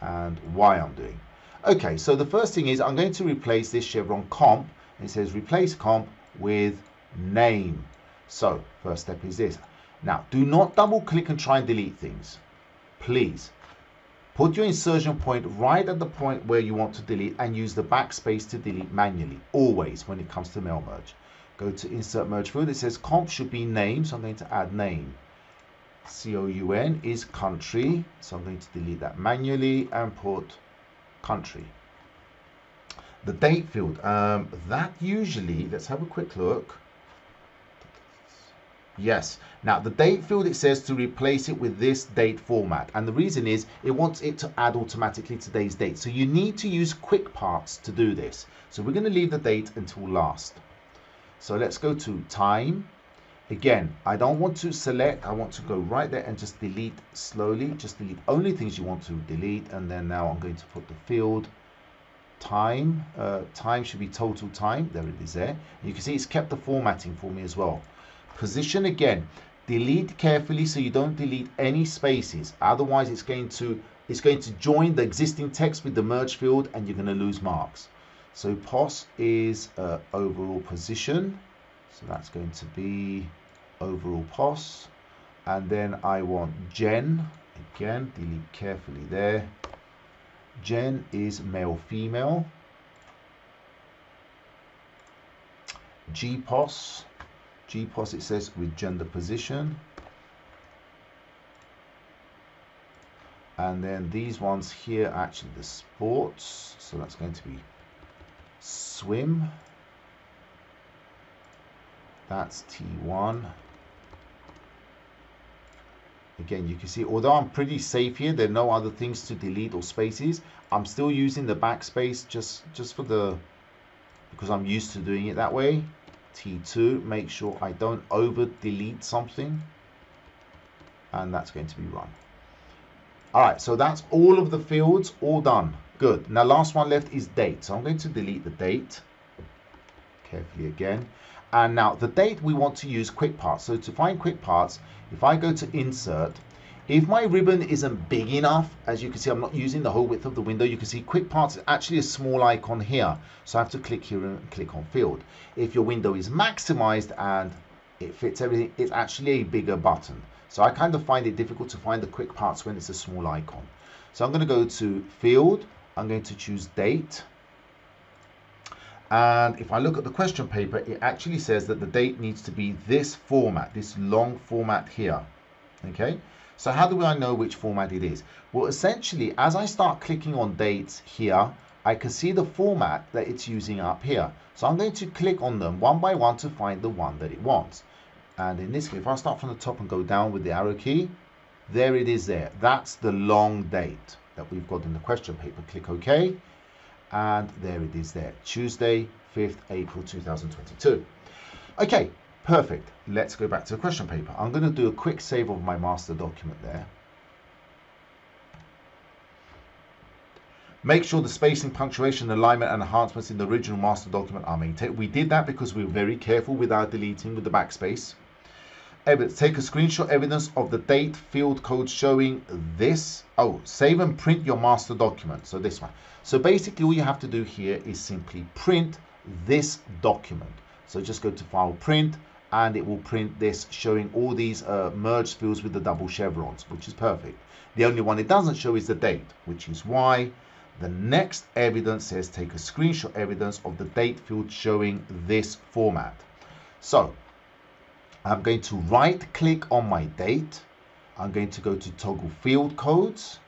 and why I'm doing. Okay, so the first thing is I'm going to replace this chevron comp. It says replace comp with name. So first step is this. Now do not double click and try and delete things, please. Put your insertion point right at the point where you want to delete, and use the backspace to delete manually, always when it comes to mail merge. Go to insert merge field. It says comp should be name, so I'm going to add name. COUN is country, so I'm going to delete that manually and put country. The date field, that usually, let's have a quick look. Yes, now the date field, it says to replace it with this date format, and the reason is it wants it to add automatically today's date. So you need to use quick parts to do this. So we're going to leave the date until last. So let's go to time. Again, I don't want to select, I want to go right there and just delete slowly. Just delete only things you want to delete, and then now I'm going to put the field time. Time should be total time. There it is there. You can see it's kept the formatting for me as well. Position, again, delete carefully so you don't delete any spaces, otherwise it's going to join the existing text with the merge field and you're going to lose marks. So pos is overall position, so that's going to be overall pos, and then I want gen, again delete carefully there. Gen is male female. GPOS, GPOS, it says with gender position. And then these ones here are actually the sports, so that's going to be swim. That's T1. Again, you can see, although I'm pretty safe here, there are no other things to delete or spaces. I'm still using the backspace just for the, because I'm used to doing it that way. T2, make sure I don't over delete something. And that's going to be run. All right, so that's all of the fields all done. Good. Now last one left is date. So I'm going to delete the date carefully again. And now the date, we want to use quick parts. So to find quick parts, if I go to insert, if my ribbon isn't big enough, as you can see, I'm not using the whole width of the window. You can see quick parts is actually a small icon here. So I have to click here and click on field. If your window is maximized and it fits everything, it's actually a bigger button. So I kind of find it difficult to find the quick parts when it's a small icon. So I'm going to go to field. I'm going to choose date. And if I look at the question paper, it actually says that the date needs to be this format, this long format here. Okay, so how do I know which format it is? Well, essentially, as I start clicking on dates here, I can see the format that it's using up here. So I'm going to click on them one by one to find the one that it wants. And in this case, if I start from the top and go down with the arrow key, there it is there. That's the long date that we've got in the question paper. Click OK. And there it is there, Tuesday, 5th April 2022. Okay, perfect. Let's go back to the question paper. I'm going to do a quick save of my master document there. Make sure the spacing, punctuation, alignment, and enhancements in the original master document are maintained. We did that because we were very careful with our deleting with the backspace. Evidence. Take a screenshot evidence of the date field code showing this. Oh, save and print your master document. So this one. So basically all you have to do here is simply print this document. So just go to file, print, and it will print this showing all these merged fields with the double chevrons, which is perfect. The only one it doesn't show is the date, which is why the next evidence says take a screenshot evidence of the date field showing this format. So I'm going to right click on my date. I'm going to go to toggle field codes.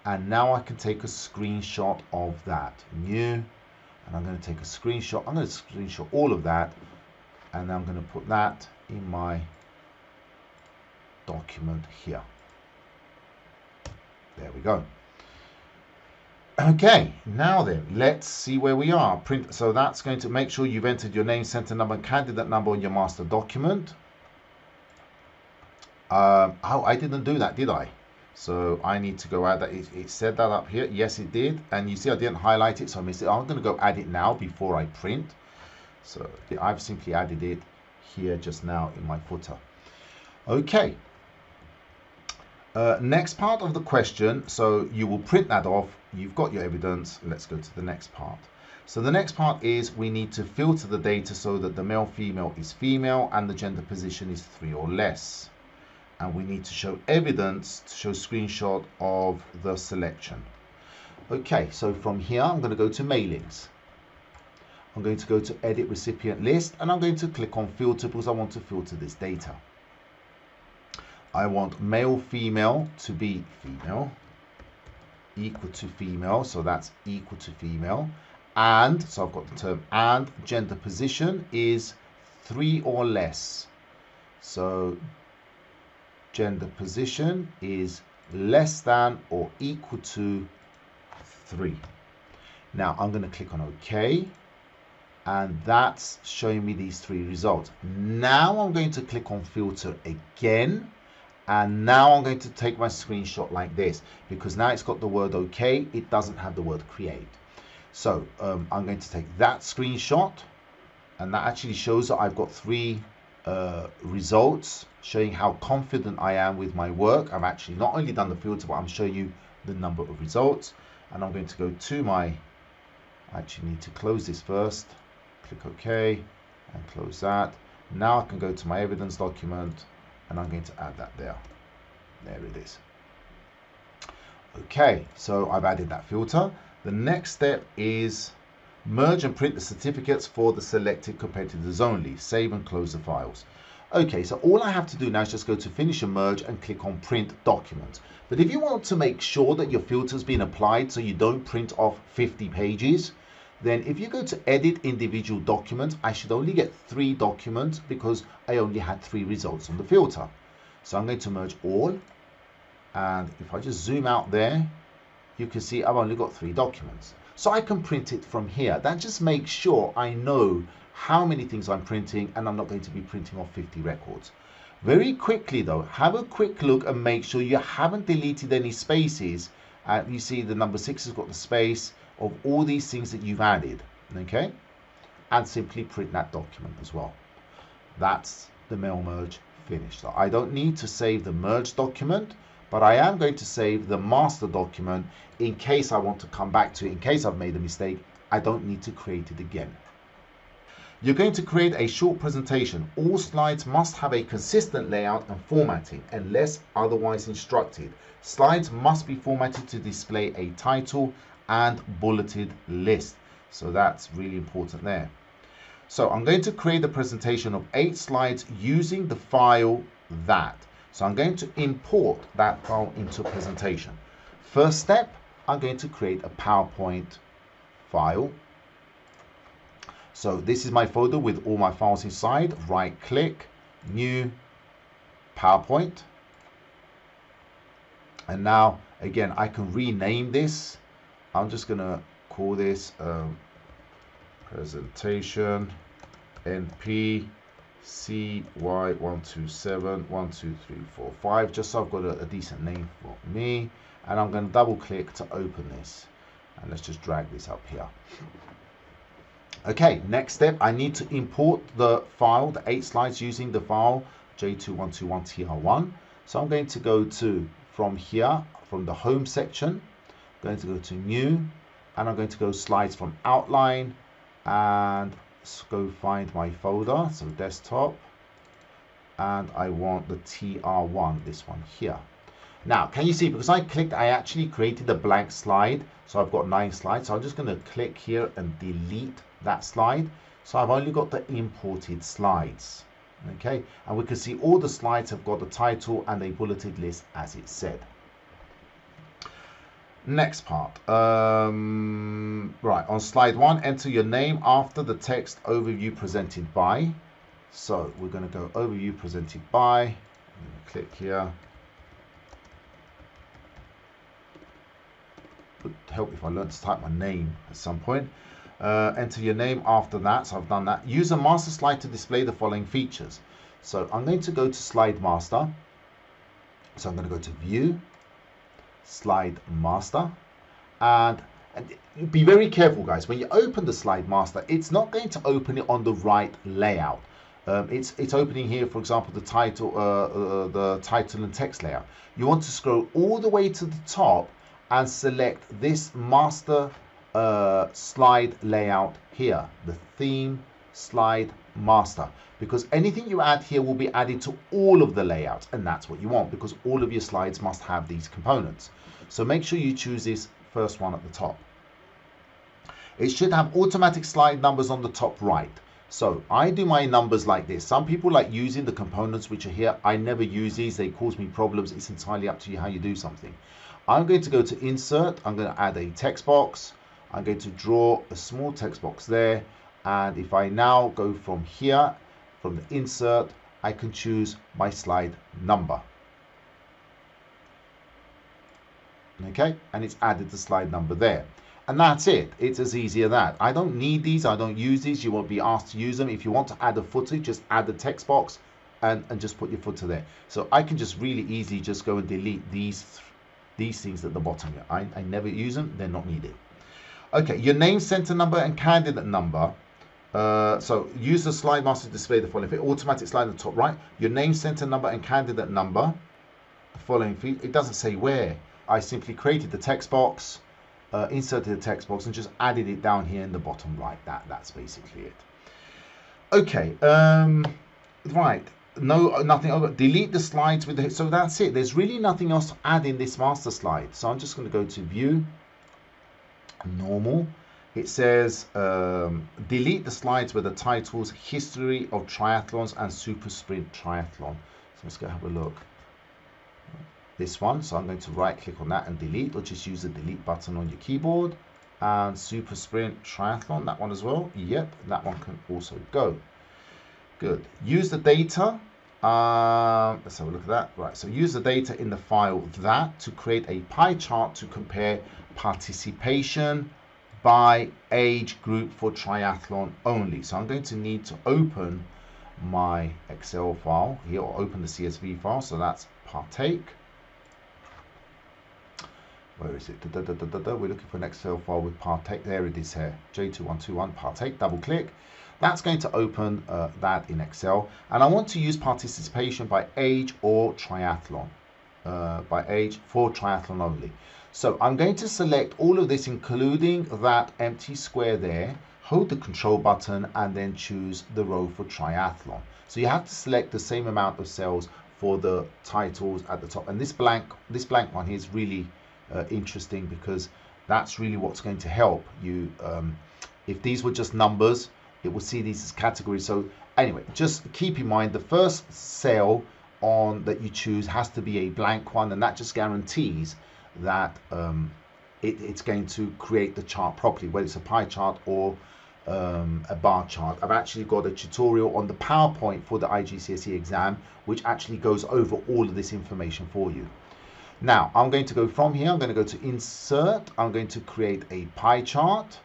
And now I can take a screenshot of that. New. And I'm going to take a screenshot. I'm going to screenshot all of that. And I'm going to put that in my document here. There we go. Okay, now then, let's see where we are. Print. So that's going to make sure you've entered your name, center number, and candidate number on your master document. Oh, I didn't do that, did I? So I need to go add that. It said that up here. Yes, it did. And you see I didn't highlight it, so I missed it. I'm going to go add it now before I print. So I've simply added it here just now in my footer. Okay. Next part of the question. So you will print that off. You've got your evidence. Let's go to the next part. So the next part is we need to filter the data so that the male female is female and the gender position is 3 or less. And we need to show evidence to show screenshot of the selection. Okay, so from here, I'm going to go to mailings. I'm going to go to edit recipient list, and I'm going to click on filter because I want to filter this data. I want male, female to be female, equal to female, so that's equal to female. And, so I've got the term, and gender position is 3 or less. So gender position is less than or equal to 3. Now I'm going to click on OK, and that's showing me these 3 results. Now I'm going to click on filter again, and now I'm going to take my screenshot like this because now it's got the word OK, it doesn't have the word create. So I'm going to take that screenshot, and that actually shows that I've got 3 results showing how confident I am with my work. I've actually not only done the filter, but I'm showing you the number of results. And I'm going to go to my, I actually need to close this first, click OK and close that. Now I can go to my evidence document and I'm going to add that there. There it is. Okay, so I've added that filter. The next step is merge and print the certificates for the selected competitors only. Save and close the files. Okay, so all I have to do now is just go to finish and merge and click on print document. But if you want to make sure that your filter's been applied so you don't print off 50 pages, then if you go to edit individual documents, I should only get 3 documents because I only had 3 results on the filter. So I'm going to merge all, And if I just zoom out there, you can see I've only got 3 documents. So I can print it from here. That just makes sure I know how many things I'm printing, and I'm not going to be printing off 50 records. Very quickly though, have a quick look and make sure you haven't deleted any spaces. You see the number 6 has got the space of all these things that you've added, okay? And simply print that document as well. That's the mail merge finished. So I don't need to save the merge document, but I am going to save the master document in case I want to come back to it. In case I've made a mistake, I don't need to create it again. You're going to create a short presentation. All slides must have a consistent layout and formatting unless otherwise instructed. Slides must be formatted to display a title and bulleted list. So that's really important there. So I'm going to create a presentation of 8 slides using the file that. So I'm going to import that file into a presentation. First step, I'm going to create a PowerPoint file. So this is my folder with all my files inside. Right click, new, PowerPoint. And now, again, I can rename this. I'm just going to call this presentation NP CY1271234 just so I've got a decent name for me, and I'm going to double click to open this, and let's just drag this up here. Okay, next step, I need to import the file, the 8 slides, using the file J2121TR1. So I'm going to go to, from here, from the home section, I'm going to go to new, and I'm going to go slides from outline, and go find my folder, so desktop, and I want the TR1, this one here. Now, can you see, because I clicked, I actually created a blank slide, so I've got 9 slides. So I'm just going to click here and delete that slide. So I've only got the imported slides, okay? And we can see all the slides have got the title and a bulleted list as it said. Next part, right, on slide 1, enter your name after the text overview presented by. So we're going to go overview presented by. I'm going to click here. Would help if I learned to type my name at some point. Enter your name after that, so I've done that. Use a master slide to display the following features. So I'm going to go to slide master. So I'm going to go to view, slide master, and be very careful, guys. When you open the slide master, it's not going to open it on the right layout. It's opening here, for example, the title and text layout. You want to scroll all the way to the top and select this master slide layout here, the theme slide master, because anything you add here will be added to all of the layouts, and that's what you want, because all of your slides must have these components. So make sure you choose this first one at the top. It should have automatic slide numbers on the top right. So I do my numbers like this. Some people like using the components which are here. I never use these. They cause me problems. It's entirely up to you how you do something. I'm going to go to insert. I'm going to add a text box. I'm going to draw a small text box there. And if I now go from here, from the insert, I can choose my slide number. Okay, and it's added the slide number there. And that's it. It's as easy as that. I don't need these. I don't use these. You won't be asked to use them. If you want to add a footer, just add the text box and just put your footer there. So I can just really easily just go and delete these things at the bottom here. I never use them. They're not needed. Okay, your name, center number, and candidate number. So use the slide master to display the following. If it automatic slide at the top right, your name, center number, and candidate number. The following feed. It doesn't say where. I simply created the text box, inserted the text box, and just added it down here in the bottom right. That's basically it. Okay, right. No, nothing over. Delete the slides with the. So that's it. There's really nothing else to add in this master slide. So I'm just going to go to view, normal. It says delete the slides with the titles history of triathlons and super sprint triathlon. So let's go have a look. This one, so I'm going to right click on that and delete, or just use the delete button on your keyboard. And super sprint triathlon, that one as well. Yep, that one can also go. Good. Use the data Let's have a look at that. Right, so use the data in the file that to create a pie chart to compare participation by age group for triathlon only. So I'm going to need to open my Excel file here, or open the CSV file. So that's partake. Where is it? We're looking for an Excel file with partake. There it is here. J2121 partake. Double click. That's going to open that in Excel. And I want to use participation by age or triathlon. By age for triathlon only. So I'm going to select all of this, including that empty square there. Hold the control button and then choose the row for triathlon. So you have to select the same amount of cells for the titles at the top. And this blank one here is really interesting, because that's really what's going to help you. If these were just numbers, it will see these as categories. So anyway, just keep in mind the first cell that you choose has to be a blank one, and that just guarantees that it's going to create the chart properly, whether it's a pie chart or a bar chart. I've actually got a tutorial on the PowerPoint for the IGCSE exam, which actually goes over all of this information for you. Now, I'm going to go from here. I'm going to go to Insert. I'm going to create a pie chart.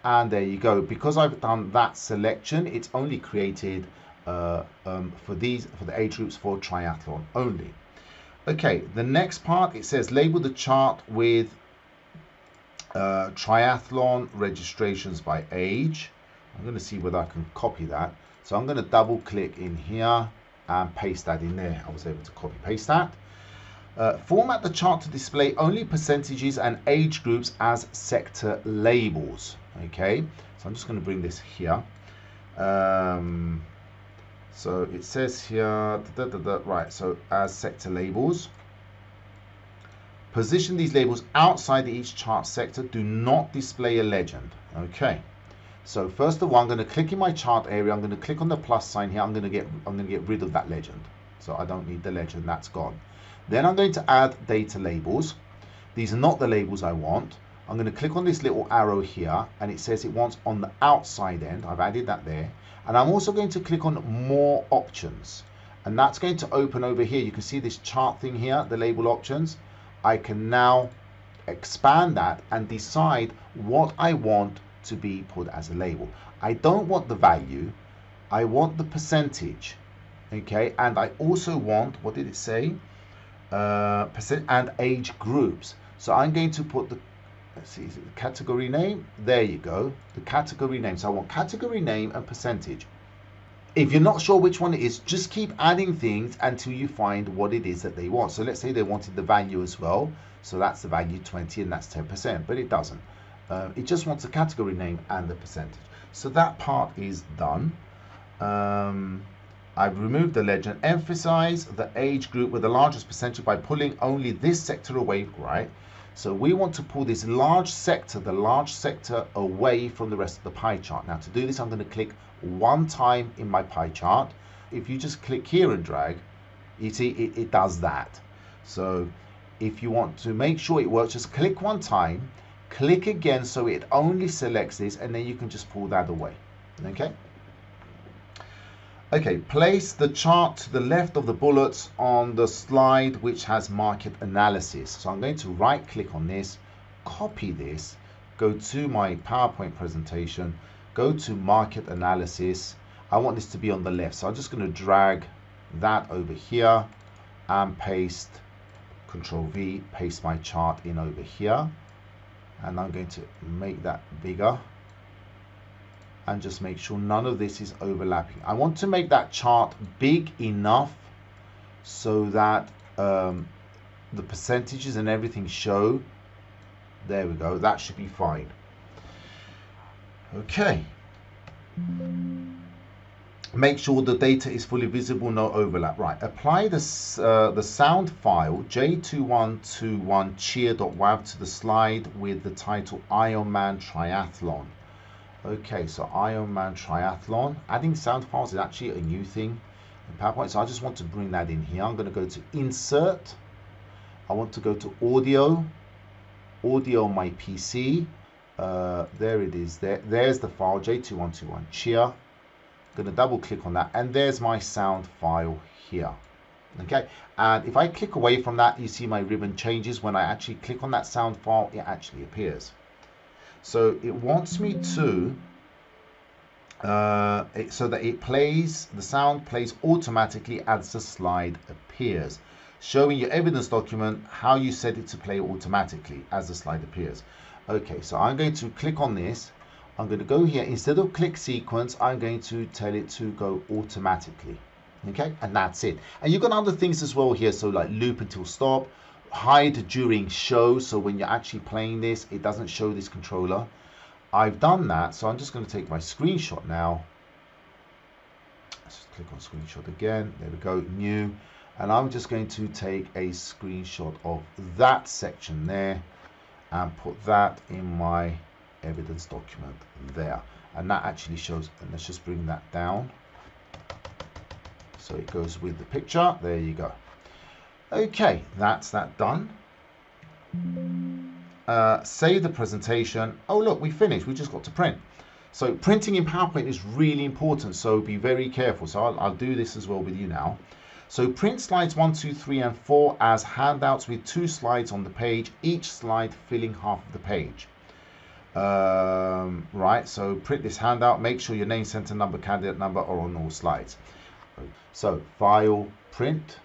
And there you go. Because I've done that selection, it's only created for the age groups for triathlon only. Okay, the next part, it says label the chart with triathlon registrations by age. I'm going to see whether I can copy that. So I'm going to double click in here and paste that in there. I was able to copy paste that. Format the chart to display only percentages and age groups as sector labels. Okay, so I'm just going to bring this here. So it says here, right, so as sector labels. Position these labels outside each chart sector. Do not display a legend. Okay, so first of all, I'm going to click in my chart area. I'm going to click on the plus sign here. I'm going to get rid of that legend. So I don't need the legend. That's gone. Then I'm going to add data labels. These are not the labels I want. I'm going to click on this little arrow here, and it says it wants on the outside end. I've added that there. And I'm also going to click on more options. And that's going to open over here. You can see this chart thing here, the label options. I can now expand that and decide what I want to be put as a label. I don't want the value. I want the percentage. Okay, and I also want, what did it say? Percent and age groups. So I'm going to put the, let's see, is it the category name? There you go, the category name. So I want category name and percentage. If you're not sure which one it is, just keep adding things until you find what it is that they want. So let's say they wanted the value as well. So that's the value 20 and that's 10%, but it doesn't. It just wants a category name and the percentage. So that part is done. I've removed the legend. Emphasize the age group with the largest percentage by pulling only this sector away, right? So we want to pull this large sector, the large sector, away from the rest of the pie chart. Now to do this, I'm going to click one time in my pie chart. If you just click here and drag, you see it does that. So if you want to make sure it works, just click one time, click again so it only selects this, and then you can just pull that away. Okay. Okay, place the chart to the left of the bullets on the slide which has market analysis. So I'm going to right click on this, copy this, go to my PowerPoint presentation, go to market analysis. I want this to be on the left. So I'm just going to drag that over here and paste, Control V, paste my chart in over here. And I'm going to make that bigger. And just make sure none of this is overlapping. I want to make that chart big enough so that the percentages and everything show. There we go. That should be fine. Okay. Make sure the data is fully visible, no overlap. Right. Apply the sound file J2121 cheer.wav to the slide with the title Ironman Triathlon. Okay, so Ironman Triathlon. Adding sound files is actually a new thing in PowerPoint, so I just want to bring that in here. I'm going to go to Insert. I want to go to Audio. Audio on my PC. There it is. There's the file J2121 cheer. I'm going to double click on that, and there's my sound file here. Okay, and if I click away from that, you see my ribbon changes. When I actually click on that sound file, it actually appears. So it wants me to so that it plays, the sound plays automatically as the slide appears, showing your evidence document how you set it to play automatically as the slide appears. Okay, so I'm going to click on this. I'm going to go here, instead of click sequence, I'm going to tell it to go automatically. Okay, and that's it. And you've got other things as well here, so like loop until stop, hide during show, so when you're actually playing this, it doesn't show this controller. I've done that, so I'm just going to take my screenshot now. Let's just click on screenshot again. There we go, new. And I'm just going to take a screenshot of that section there and put that in my evidence document there. And that actually shows, and let's just bring that down. So it goes with the picture. There you go. Okay, that's that done. Save the presentation. Oh look, we finished. We just got to print. So printing in PowerPoint is really important, so be very careful. So I'll do this as well with you now. So print slides 1, 2, 3 and 4 as handouts with 2 slides on the page, each slide filling half of the page. Right, so print this handout. Make sure your name, center number, candidate number are on all slides. So file, print.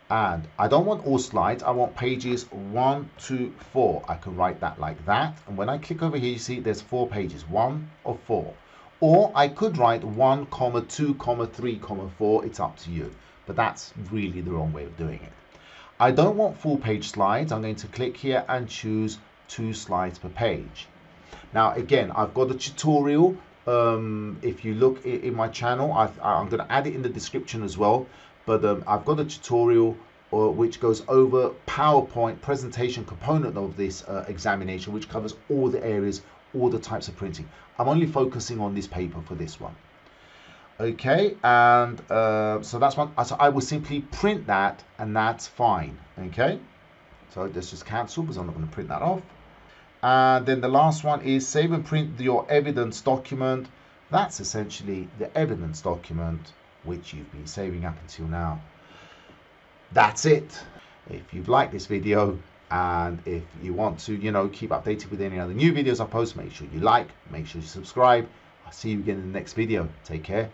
And I don't want all slides, I want pages 1 to 4. I can write that like that. And when I click over here, you see there's 4 pages, 1 of 4. Or I could write 1, 2, 3, 4. It's up to you. But that's really the wrong way of doing it. I don't want full page slides. I'm going to click here and choose 2 slides per page. Now, again, I've got a tutorial. If you look in my channel, I'm going to add it in the description as well. But I've got a tutorial which goes over PowerPoint presentation component of this examination, which covers all the areas, all the types of printing. I'm only focusing on this paper for this one. Okay, and so that's one. So I will simply print that, and that's fine. Okay, so let's just cancel because I'm not going to print that off. And then the last one is save and print your evidence document. That's essentially the evidence document which you've been saving up until now. That's it. If you've liked this video and if you want to, keep updated with any other new videos I post, make sure you like, make sure you subscribe. I'll see you again in the next video. Take care.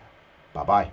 Bye-bye.